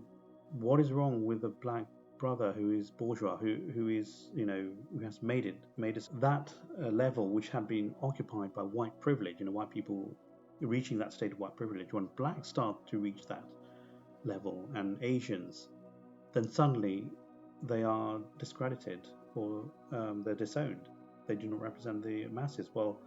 what is wrong with a black brother who is bourgeois, who is, who has made us that level which had been occupied by white privilege, white people reaching that state of white privilege? When blacks start to reach that level, and Asians, then suddenly they are discredited, or they're disowned. They do not represent the masses. Well,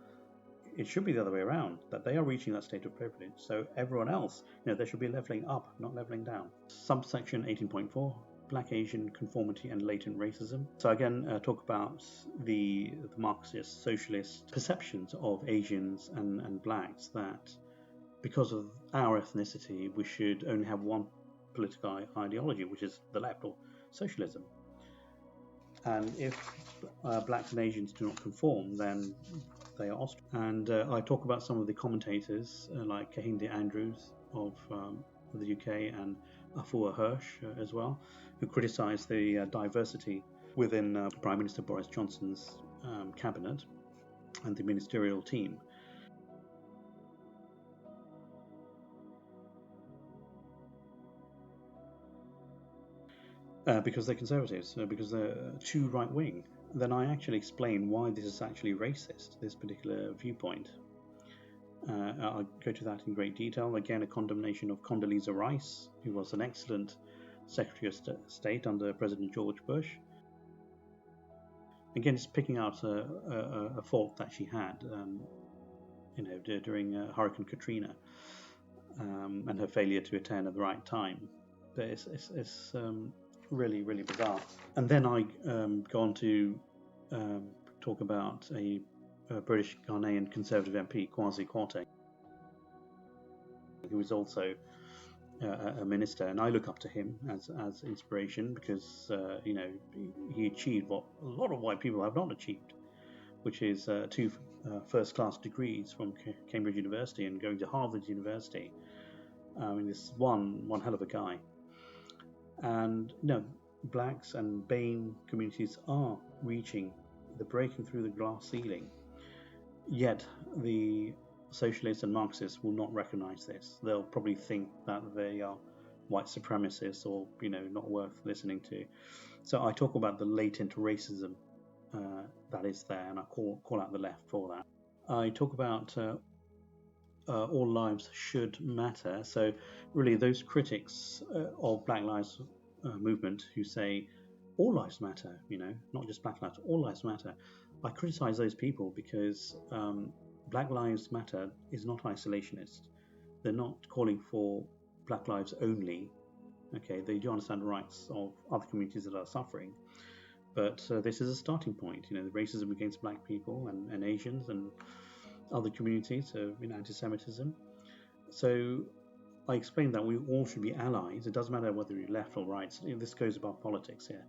it should be the other way around, that they are reaching that state of privilege. So everyone else, there should be leveling up, not leveling down. Subsection 18.4, Black Asian Conformity and Latent Racism. So again, talk about the Marxist, socialist perceptions of Asians and blacks, that because of our ethnicity, we should only have one political ideology, which is the left, or socialism. and if blacks and Asians do not conform, then they are ostracized. And I talk about some of the commentators like Kahinde Andrews of the UK and Afua Hirsch as well, who criticise the diversity within Prime Minister Boris Johnson's cabinet and the ministerial team. Because they're conservatives, because they're too right-wing. Then I actually explain why this is actually racist, this particular viewpoint. I'll go to that in great detail. Again, a condemnation of Condoleezza Rice, who was an excellent Secretary of State under President George Bush. Again, it's picking out a fault that she had, during Hurricane Katrina, and her failure to attend at the right time. But it's really, really bizarre. And then I go on to talk about a British Ghanaian Conservative MP, Kwasi Kwarteng, who is also a minister, and I look up to him as inspiration because he achieved what a lot of white people have not achieved, which is 2 first-class degrees from Cambridge University and going to Harvard University. I mean, this is one hell of a guy. And blacks and BAME communities are breaking through the glass ceiling. Yet the socialists and Marxists will not recognize this. They'll probably think that they are white supremacists or not worth listening to. So I talk about the latent racism that is there, and I call out the left for that. I talk about all lives should matter. So really, those critics of Black Lives Movement who say all lives matter, not just Black lives, all lives matter. I criticize those people because Black Lives Matter is not isolationist. They're not calling for Black lives only. Okay, they do understand the rights of other communities that are suffering, but this is a starting point. The racism against Black people and Asians and other communities, anti-Semitism. So I explained that we all should be allies. It doesn't matter whether you're left or right. This goes above politics here.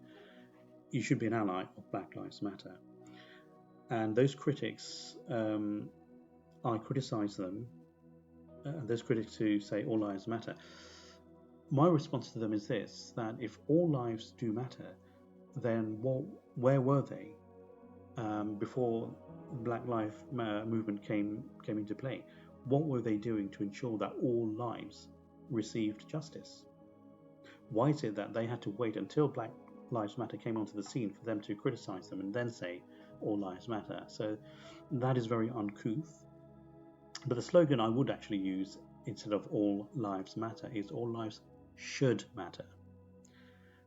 You should be an ally of Black Lives Matter. And those critics, I criticize them, those critics who say all lives matter. My response to them is this, that if all lives do matter, then where were they before Black Lives Movement came into play? What were they doing to ensure that all lives received justice? Why is it that they had to wait until Black Lives Matter came onto the scene for them to criticize them and then say all lives matter? So that is very uncouth. But the slogan I would actually use instead of all lives matter is all lives should matter.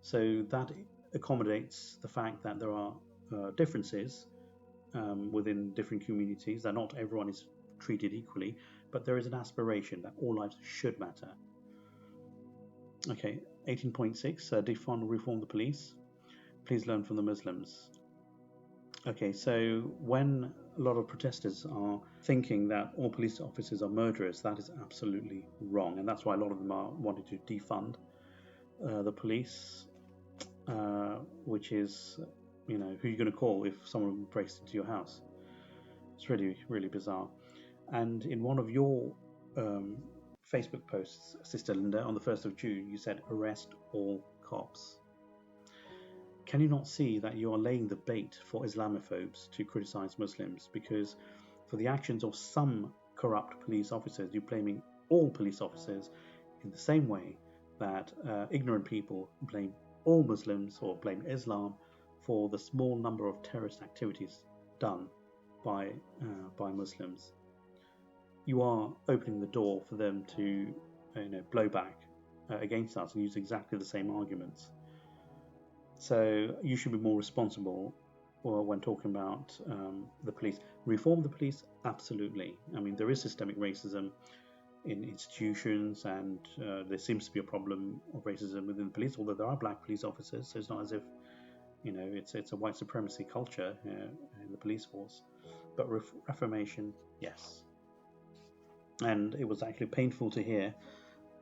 So that accommodates the fact that there are differences within different communities, that not everyone is treated equally, but there is an aspiration that all lives should matter. Okay, 18.6, defund, reform the police. Please learn from the Muslims. Okay, so when a lot of protesters are thinking that all police officers are murderers, that is absolutely wrong, and that's why a lot of them are wanting to defund the police, which is, who you're going to call if someone breaks into your house. It's really, really bizarre. And in one of your Facebook posts, Sister Linda, on the 1st of June, you said, arrest all cops. Can you not see that you are laying the bait for Islamophobes to criticize Muslims? Because for the actions of some corrupt police officers, you're blaming all police officers in the same way that ignorant people blame all Muslims or blame Islam for the small number of terrorist activities done by Muslims. You are opening the door for them to blow back against us and use exactly the same arguments. So you should be more responsible when talking about the police. Reform the police, absolutely. I mean, there is systemic racism in institutions, and there seems to be a problem of racism within the police, although there are black police officers, so it's not as if it's a white supremacy culture in the police force. But reformation, yes. And it was actually painful to hear.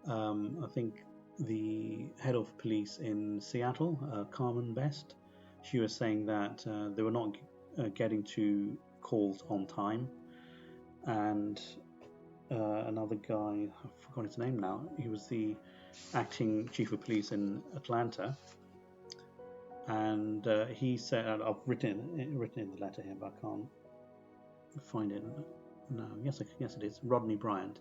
I think the head of police in Seattle, Carmen Best, she was saying that they were not getting to calls on time, and another guy, I've forgotten his name now, he was the acting chief of police in Atlanta, and he said, I've written in the letter here, but I can't find it. No, yes it is, Rodney Bryant.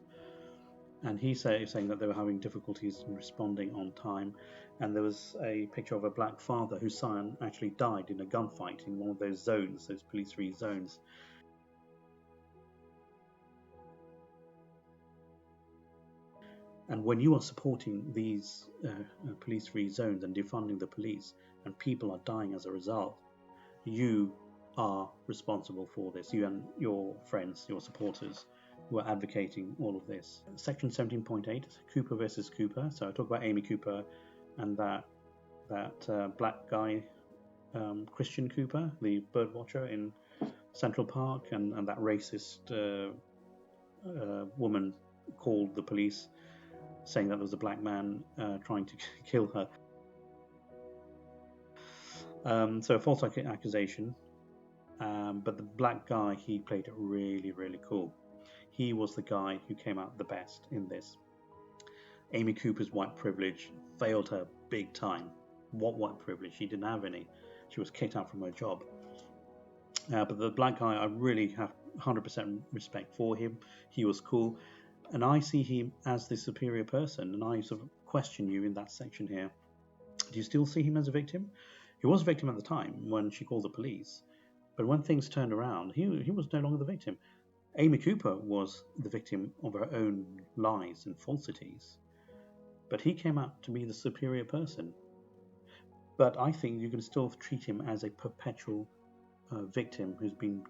And he's saying that they were having difficulties in responding on time, and there was a picture of a black father whose son actually died in a gunfight in one of those zones, those police-free zones. And when you are supporting these police-free zones and defunding the police, and people are dying as a result, you are responsible for this, you and your friends, your supporters, who are advocating all of this. Section 17.8, Cooper versus Cooper. So I talk about Amy Cooper and that black guy, Christian Cooper, the bird watcher in Central Park, and that racist woman called the police, saying that there was a black man trying to kill her. So a false accusation. But the black guy, he played it really, really cool. He was the guy who came out the best in this. Amy Cooper's white privilege failed her big time. What white privilege? She didn't have any. She was kicked out from her job. But the black guy, I really have 100% respect for him. He was cool. And I see him as the superior person. And I sort of question you in that section here. Do you still see him as a victim? He was a victim at the time when she called the police. But when things turned around, he was no longer the victim. Amy Cooper was the victim of her own lies and falsities. But he came out to be the superior person. But I think you can still treat him as a perpetual victim who's been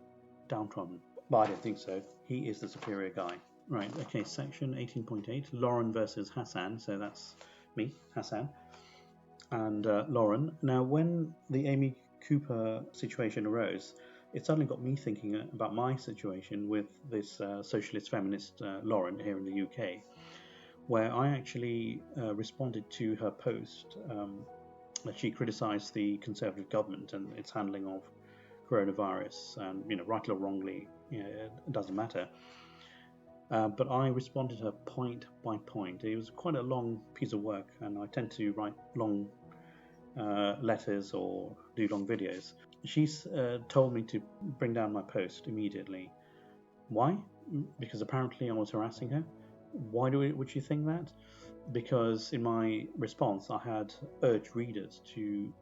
downtrodden. But I don't think so. He is the superior guy. Right, okay, section 18.8, Lauren versus Hasan. So that's me, Hasan, and Lauren. Now, when the Amy Cooper situation arose, it suddenly got me thinking about my situation with this socialist feminist Lauren here in the UK, where I actually responded to her post that she criticised the Conservative government and its handling of coronavirus, and rightly or wrongly, it doesn't matter. But I responded to her point by point. It was quite a long piece of work, and I tend to write long letters or do long videos. She's told me to bring down my post immediately. Why? Because apparently I was harassing her. Why would she think that? Because in my response I had urged readers to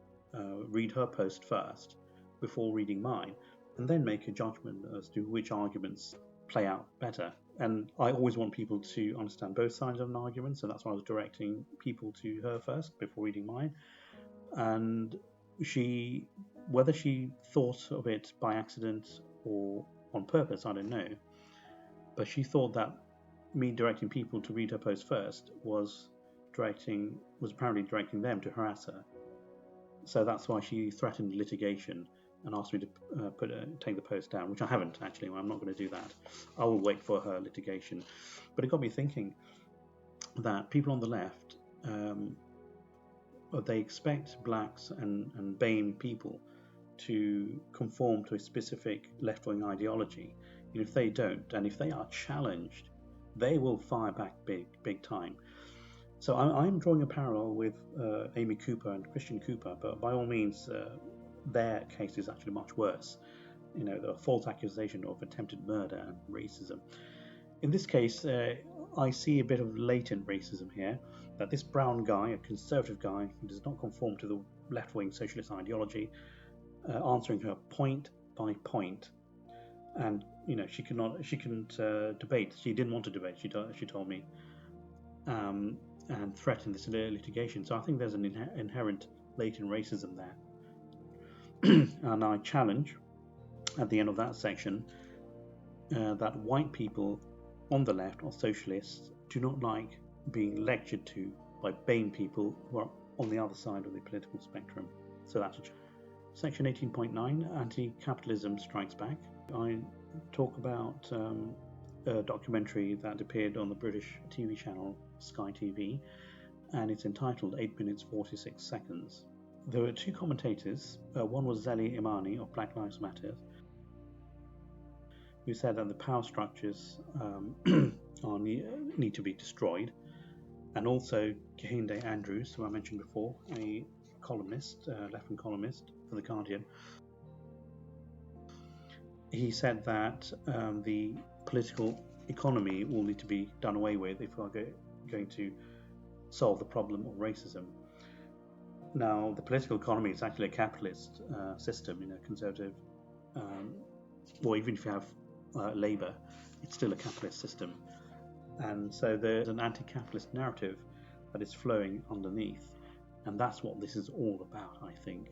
read her post first before reading mine, and then make a judgment as to which arguments play out better. And I always want people to understand both sides of an argument, so that's why I was directing people to her first before reading mine. And whether she thought of it by accident or on purpose, I don't know, but she thought that me directing people to read her post first was apparently directing them to harass her. So that's why she threatened litigation and asked me to take the post down, which I haven't actually. I'm not going to do that. I will wait for her litigation. But it got me thinking that people on the left, they expect blacks and BAME people to conform to a specific left-wing ideology. And if they don't, and if they are challenged, they will fire back big time. So I'm drawing a parallel with Amy Cooper and Christian Cooper, but by all means, their case is actually much worse. The false accusation of attempted murder and racism. In this case, I see a bit of latent racism here, that this brown guy, a conservative guy who does not conform to the left-wing socialist ideology, answering her point by point, and she couldn't debate. She didn't want to debate. She told me, and threatened this litigation. So I think there's an inherent latent racism there. And I challenge at the end of that section that white people on the left or socialists do not like being lectured to by BAME people who are on the other side of the political spectrum. So that's section 18.9, Anti-Capitalism Strikes Back. I talk about a documentary that appeared on the British TV channel Sky TV, and it's entitled 8 minutes 46 seconds. There were two commentators. One was Zeli Imani of Black Lives Matter, who said that the power structures need to be destroyed, and also Kehinde Andrews, who I mentioned before, a columnist, left-wing columnist for The Guardian. He said that the political economy will need to be done away with if we're going to solve the problem of racism. Now, the political economy is actually a capitalist system, conservative, or even if you have Labour, it's still a capitalist system. And so there's an anti-capitalist narrative that is flowing underneath, and that's what this is all about, I think.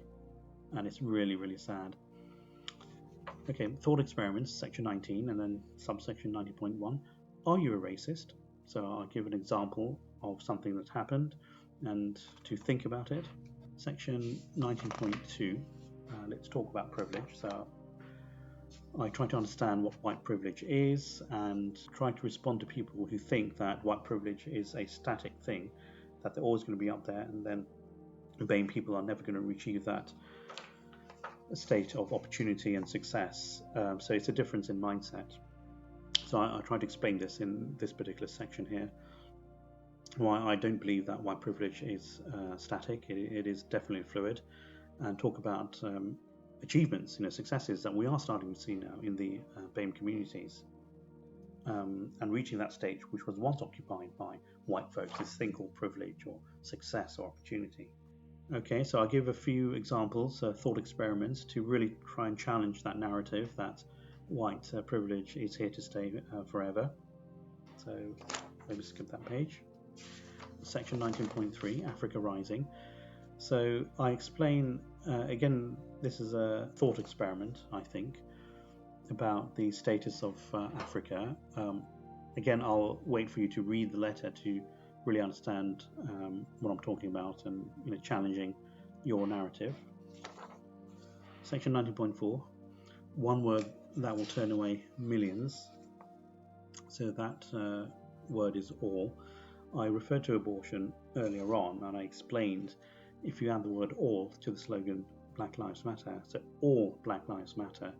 And it's really, really sad. Okay, thought experiments, section 19, and then subsection 90.1. Are you a racist? So I'll give an example of something that's happened and to think about it. Section 19.2, let's talk about privilege. So I try to understand what white privilege is and try to respond to people who think that white privilege is a static thing, that they're always going to be up there, and then BAME people are never going to achieve that state of opportunity and success. So it's a difference in mindset. So I try to explain this in this particular section here. Why I don't believe that white privilege is static. It is definitely fluid, and talk about achievements, successes that we are starting to see now in the BAME communities, and reaching that stage which was once occupied by white folks, this thing called privilege or success or opportunity. Okay, so I'll give a few examples, thought experiments, to really try and challenge that narrative that white privilege is here to stay forever. So let me skip that page. Section 19.3, Africa Rising. So I explain, again, this is a thought experiment, I think, about the status of Africa. Again, I'll wait for you to read the letter to really understand what I'm talking about and challenging your narrative. Section 19.4, one word that will turn away millions. So that word is all. I referred to abortion earlier on, and I explained if you add the word all to the slogan Black Lives Matter, so all Black Lives Matter,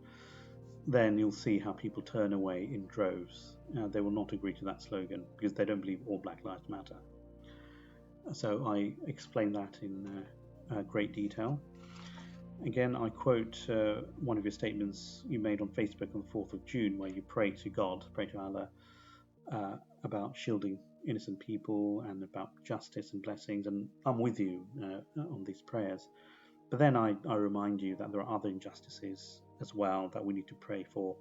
then you'll see how people turn away in droves. They will not agree to that slogan because they don't believe all Black Lives Matter. So I explained that in great detail. Again, I quote one of your statements you made on Facebook on the 4th of June, where you pray to God, pray to Allah, about shielding innocent people and about justice and blessings, and I'm with you on these prayers. But then I remind you that there are other injustices as well that we need to pray for,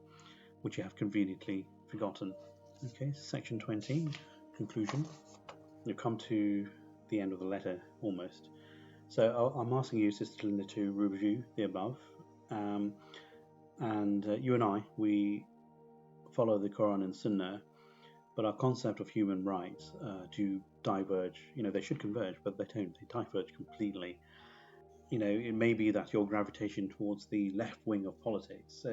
which you have conveniently forgotten. Okay, section 20, conclusion. You've come to the end of the letter almost. So I'm asking you, Sister Linda, to review the above. And you and I, we follow the Quran and Sunnah, but our concept of human rights do diverge. They should converge, but they don't. They diverge completely. It may be that your gravitation towards the left wing of politics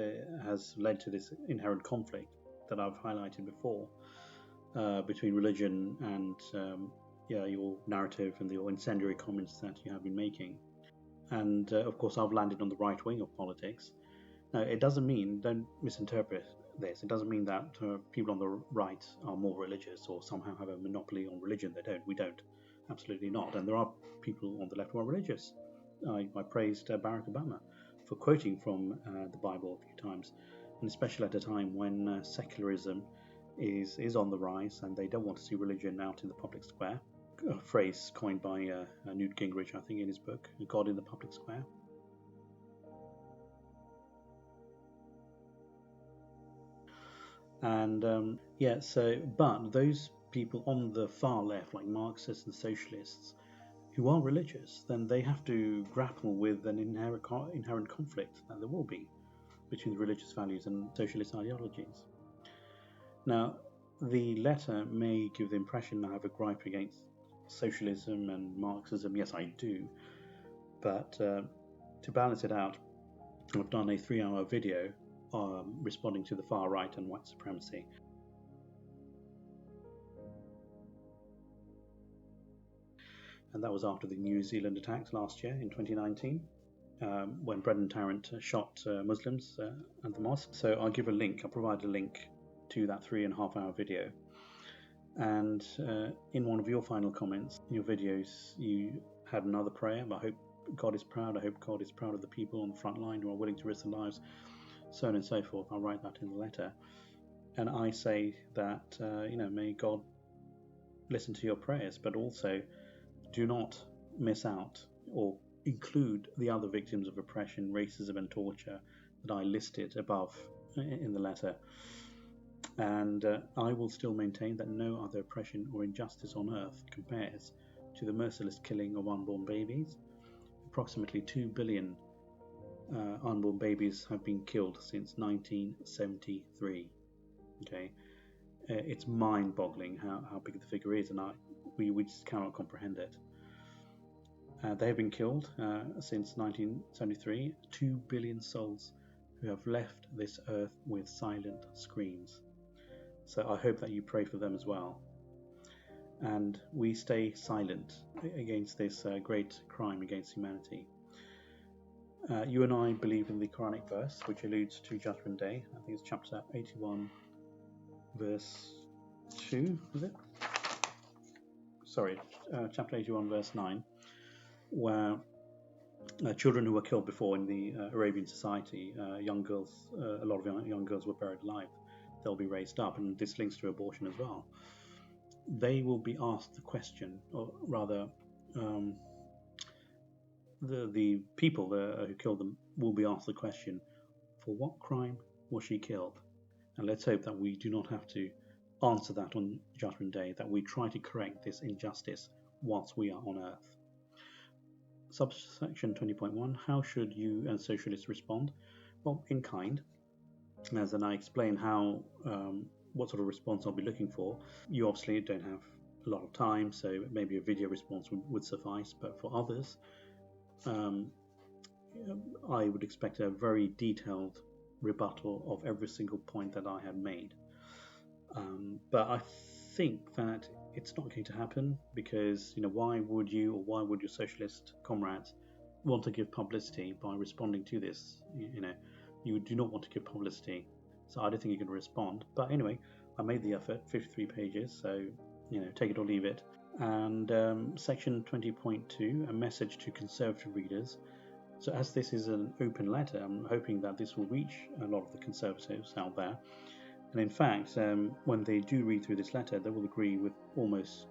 has led to this inherent conflict that I've highlighted before between religion and your narrative and your incendiary comments that you have been making. And of course, I've landed on the right wing of politics. Now, it doesn't mean, don't misinterpret this, it doesn't mean that people on the right are more religious or somehow have a monopoly on religion. They don't. We don't. Absolutely not. And there are people on the left who are religious. I praised Barack Obama for quoting from the Bible a few times, and especially at a time when secularism is on the rise and they don't want to see religion out in the public square. A phrase coined by Newt Gingrich, I think, in his book, God in the Public Square. And but those people on the far left, like Marxists and socialists, who are religious, then they have to grapple with an inherent conflict that there will be between the religious values and socialist ideologies. Now, the letter may give the impression I have a gripe against socialism and Marxism. Yes, I do. But to balance it out, I've done a 3-hour video responding to the far right and white supremacy. and that was after the New Zealand attacks last year in 2019, when Brendan Tarrant shot Muslims at the mosque. So I'll give a link, I'll provide a link to that 3.5-hour video. And in one of your final comments in your videos, you had another prayer. I hope God is proud. I hope God is proud of the people on the front line who are willing to risk their lives, so on and so forth. I'll write that in the letter. And I say that, may God listen to your prayers, but also do not miss out or include the other victims of oppression, racism and torture that I listed above in the letter. And I will still maintain that no other oppression or injustice on earth compares to the merciless killing of unborn babies. Approximately 2 billion unborn babies have been killed since 1973. Okay, it's mind-boggling how big the figure is, and we just cannot comprehend it. They have been killed since 1973. 2 billion souls who have left this earth with silent screams. So I hope that you pray for them as well. And we stay silent against this great crime against humanity. You and I believe in the Quranic verse which alludes to Judgment Day. I think it's chapter 81, verse 2, is it? Sorry, chapter 81, verse 9, where children who were killed before in the Arabian society, young girls, a lot of young girls were buried alive. They'll be raised up, and this links to abortion as well. They will be asked the question, or rather, the people who killed them will be asked the question, for what crime was she killed? And let's hope that we do not have to answer that on Judgment Day, that we try to correct this injustice whilst we are on earth. Subsection 20.1, how should you and socialists respond? Well, in kind. As I explain how what sort of response I'll be looking for. You obviously don't have a lot of time, so maybe a video response would suffice, but for others, I would expect a very detailed rebuttal of every single point that I had made. But I think that it's not going to happen, because why would you, or why would your socialist comrades want to give publicity by responding to this? You do not want to give publicity, so I don't think you can respond. But anyway, I made the effort, 53 pages, so take it or leave it. And section 20.2, a message to conservative readers. So as this is an open letter, I'm hoping that this will reach a lot of the conservatives out there. And in fact, when they do read through this letter, they will agree with almost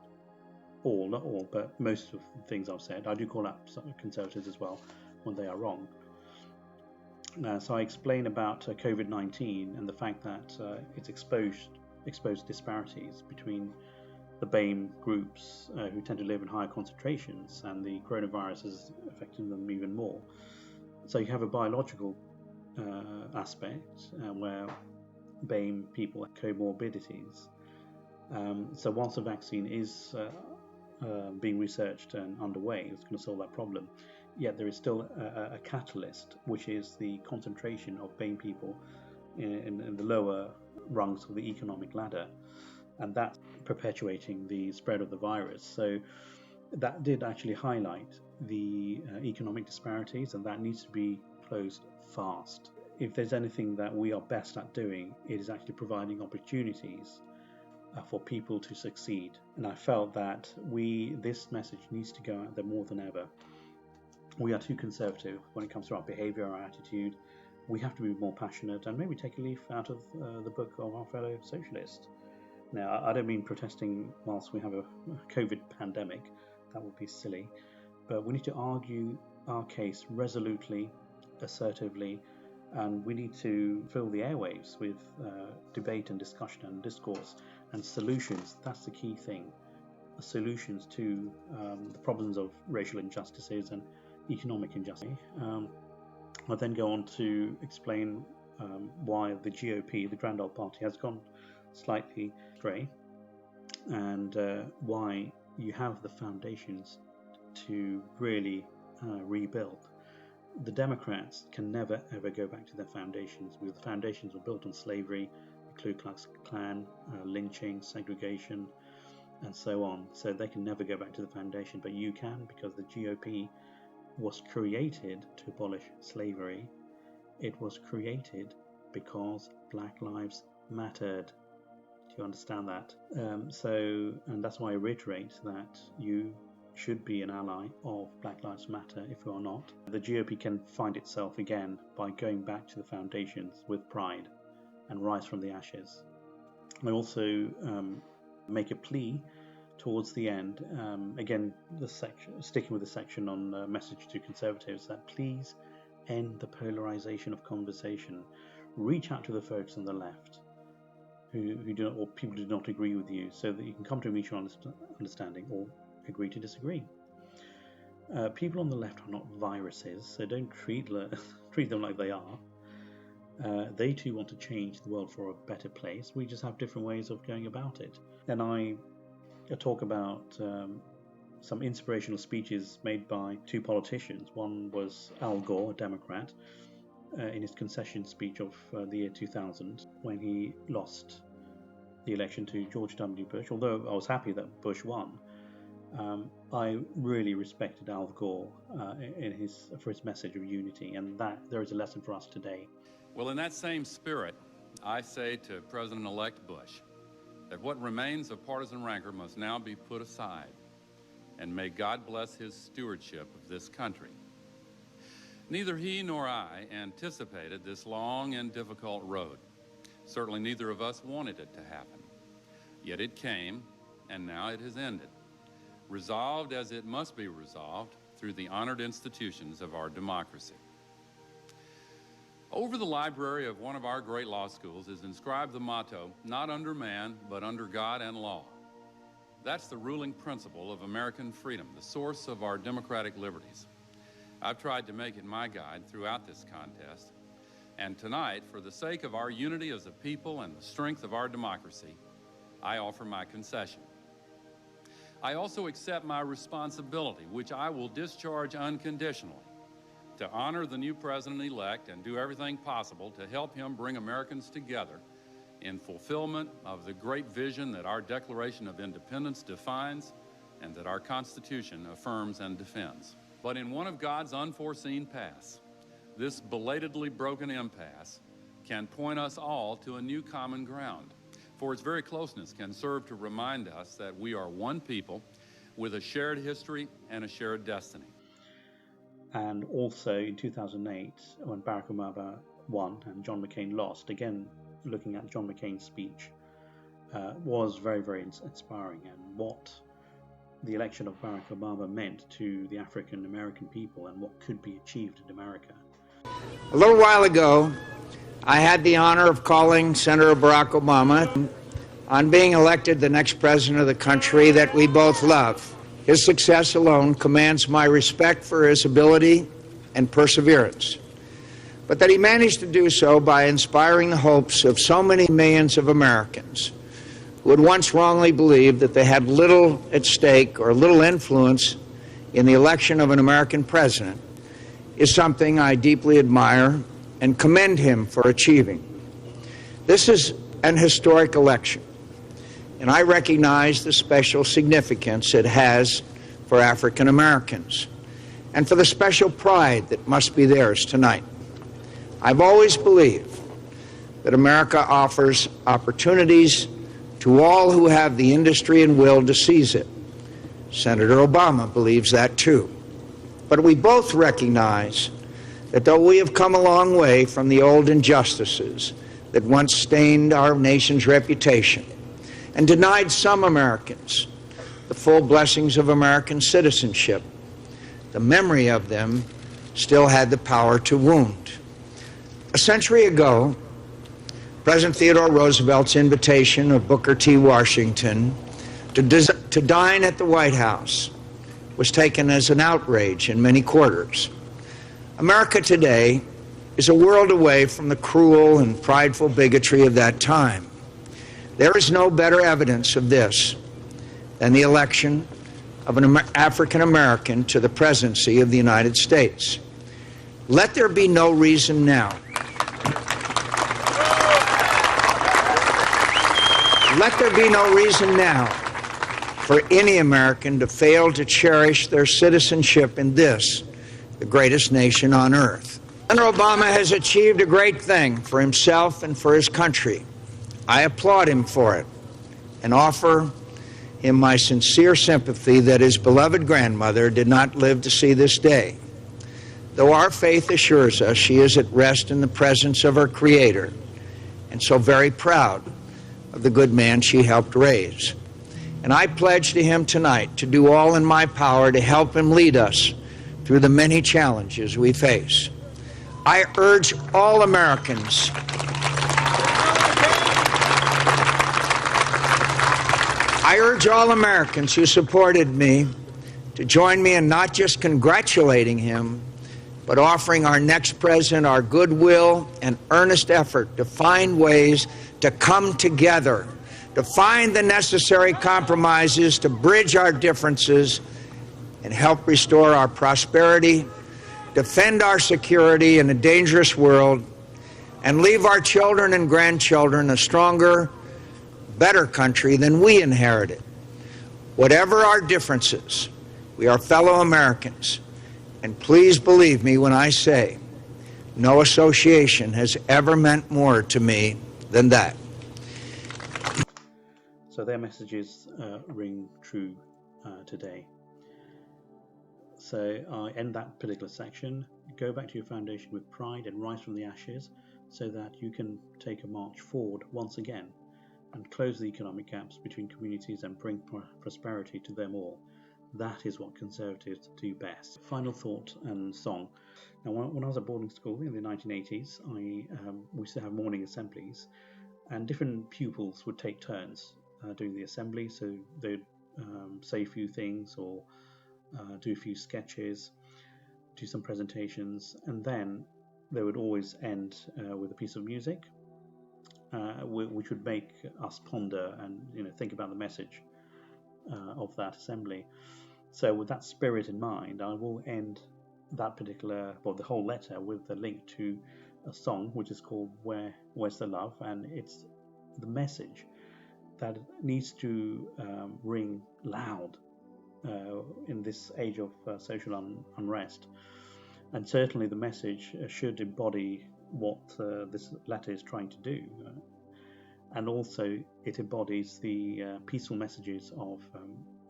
all, not all, but most of the things I've said. I do call out some conservatives as well when they are wrong. So I explain about COVID-19 and the fact that it's exposed disparities between the BAME groups who tend to live in higher concentrations, and the coronavirus is affecting them even more. So you have a biological aspect where BAME people have comorbidities. So once a vaccine is being researched and underway, it's going to solve that problem. Yet there is still a catalyst, which is the concentration of BAME people in the lower rungs of the economic ladder, and that's perpetuating the spread of the virus. So that did actually highlight the economic disparities, and that needs to be closed fast. If there's anything that we are best at doing, it is actually providing opportunities for people to succeed. And I felt that this message needs to go out there more than ever. We are too conservative when it comes to our behaviour, our attitude. We have to be more passionate and maybe take a leaf out of the book of our fellow socialists. Now, I don't mean protesting whilst we have a COVID pandemic. That would be silly. But we need to argue our case resolutely, assertively, and we need to fill the airwaves with debate and discussion and discourse and solutions. That's the key thing. Solutions to the problems of racial injustices and economic injustice. I'll then go on to explain why the GOP, the Grand Old Party, has gone slightly astray, and why you have the foundations to really rebuild. The Democrats can never ever go back to their foundations, because the foundations were built on slavery, the Ku Klux Klan, lynching, segregation, and so on. So they can never go back to the foundation, but you can, because the GOP was created to abolish slavery. It was created because Black Lives mattered. Do you understand that? And that's why I reiterate that you should be an ally of Black Lives Matter if you are not. The GOP can find itself again by going back to the foundations with pride and rise from the ashes. I also make a plea towards the end, again, sticking with the section on message to conservatives, that please end the polarization of conversation. Reach out to the folks on the left who do not, or people who do not agree with you, so that you can come to a mutual understanding or agree to disagree. People on the left are not viruses, so don't treat them like they are. They too want to change the world for a better place. We just have different ways of going about it. And I talk about some inspirational speeches made by two politicians. One was Al Gore, a Democrat, in his concession speech of the year 2000, when he lost the election to George W. Bush. Although I was happy that Bush won, I really respected Al Gore for his message of unity, and that there is a lesson for us today. Well, in that same spirit, I say to President-elect Bush that what remains of partisan rancor must now be put aside, and may God bless his stewardship of this country. Neither he nor I anticipated this long and difficult road. Certainly neither of us wanted it to happen. Yet it came, and now it has ended, resolved as it must be resolved through the honored institutions of our democracy. Over the library of one of our great law schools is inscribed the motto, "Not under man, but under God and law." That's the ruling principle of American freedom, the source of our democratic liberties. I've tried to make it my guide throughout this contest, and tonight, for the sake of our unity as a people and the strength of our democracy, I offer my concession. I also accept my responsibility, which I will discharge unconditionally, to honor the new president-elect and do everything possible to help him bring Americans together in fulfillment of the great vision that our Declaration of Independence defines and that our Constitution affirms and defends. But in one of God's unforeseen paths, this belatedly broken impasse can point us all to a new common ground, for its very closeness can serve to remind us that we are one people with a shared history and a shared destiny. And also in 2008, when Barack Obama won and John McCain lost, again, looking at John McCain's speech was very, very inspiring, and what the election of Barack Obama meant to the African American people and what could be achieved in America. A little while ago, I had the honor of calling Senator Barack Obama on being elected the next president of the country that we both love. His success alone commands my respect for his ability and perseverance, but that he managed to do so by inspiring the hopes of so many millions of Americans who had once wrongly believed that they had little at stake or little influence in the election of an American president is something I deeply admire and commend him for achieving. This is an historic election, and I recognize the special significance it has for African Americans and for the special pride that must be theirs tonight. I've always believed that America offers opportunities to all who have the industry and will to seize it. Senator Obama believes that too. But we both recognize that though we have come a long way from the old injustices that once stained our nation's reputation and denied some Americans the full blessings of American citizenship, the memory of them still had the power to wound. A century ago, President Theodore Roosevelt's invitation of Booker T. Washington to dine at the White House was taken as an outrage in many quarters. America today is a world away from the cruel and prideful bigotry of that time. There is no better evidence of this than the election of an African American to the presidency of the United States. Let there be no reason now. Let there be no reason now for any American to fail to cherish their citizenship in this, the greatest nation on earth. President Obama has achieved a great thing for himself and for his country. I applaud him for it and offer him my sincere sympathy that his beloved grandmother did not live to see this day. Though our faith assures us she is at rest in the presence of her Creator, and so very proud of the good man she helped raise. And I pledge to him tonight to do all in my power to help him lead us through the many challenges we face. I urge all Americans who supported me to join me in not just congratulating him, but offering our next president our goodwill and earnest effort to find ways to come together, to find the necessary compromises, to bridge our differences, and help restore our prosperity, defend our security in a dangerous world, and leave our children and grandchildren a stronger, better country than we inherited. Whatever our differences, we are fellow Americans. And please believe me when I say, no association has ever meant more to me than that. So their messages ring true today. So I end that particular section. Go back to your foundation with pride and rise from the ashes so that you can take a march forward once again and close the economic gaps between communities and bring prosperity to them all. That is what conservatives do best. Final thought and song. Now, when I was at boarding school in the 1980s, we used to have morning assemblies, and different pupils would take turns doing the assembly. So they'd say a few things or do a few sketches, do some presentations, and then they would always end with a piece of music, which would make us ponder and think about the message of that assembly. So with that spirit in mind, I will end that particular, well, the whole letter with a link to a song which is called Where's the Love, and it's the message that needs to ring loud in this age of social unrest. And certainly the message should embody what this letter is trying to do. And also it embodies the peaceful messages of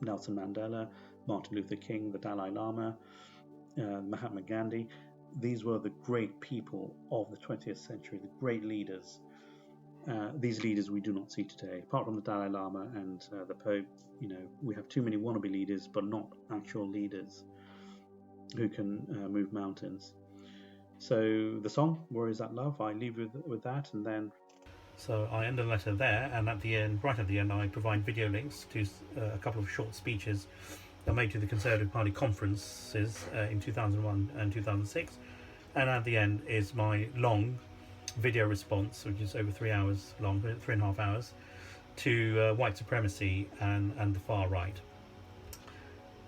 Nelson Mandela, Martin Luther King, the Dalai Lama, Mahatma Gandhi. These were the great people of the 20th century, the great leaders. These leaders we do not see today. Apart from the Dalai Lama and the Pope, we have too many wannabe leaders, but not actual leaders who can move mountains. So the song, Where Is That Love? I leave with that, and then... So I end the letter there, and at the end, right at the end, I provide video links to a couple of short speeches I made to the Conservative Party conferences in 2001 and 2006. And at the end is my long video response, which is over 3 hours long, 3.5 hours, to white supremacy and the far right.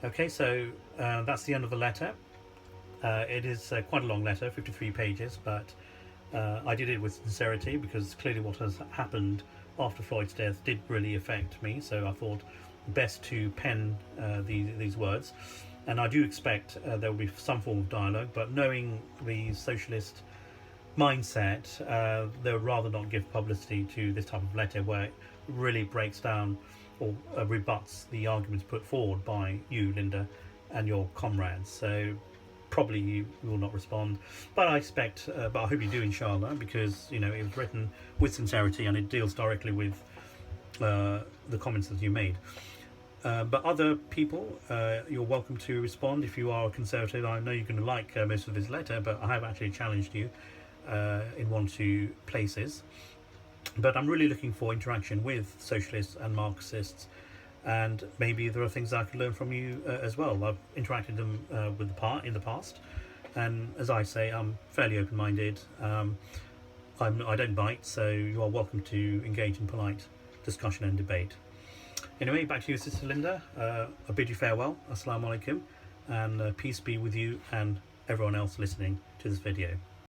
Okay, so that's the end of the letter. It is quite a long letter, 53 pages, but I did it with sincerity because clearly what has happened after Floyd's death did really affect me, so I thought best to pen these words. And I do expect there will be some form of dialogue, but knowing the socialist mindset, they would rather not give publicity to this type of letter where it really breaks down or rebuts the arguments put forward by you, Linda, and your comrades. So probably you will not respond, but I expect, but I hope you do, inshallah, because it was written with sincerity and it deals directly with the comments that you made. But other people, you're welcome to respond if you are a conservative. I know you're going to like most of this letter, but I have actually challenged you in one or two places. But I'm really looking for interaction with socialists and Marxists, and maybe there are things I could learn from you as well. I've interacted them in the past, and as I say, I'm fairly open-minded. I don't bite, so you are welcome to engage in polite discussion and debate. Anyway, back to you, Sister Linda. I bid you farewell. Assalamu alaikum, and peace be with you and everyone else listening to this video.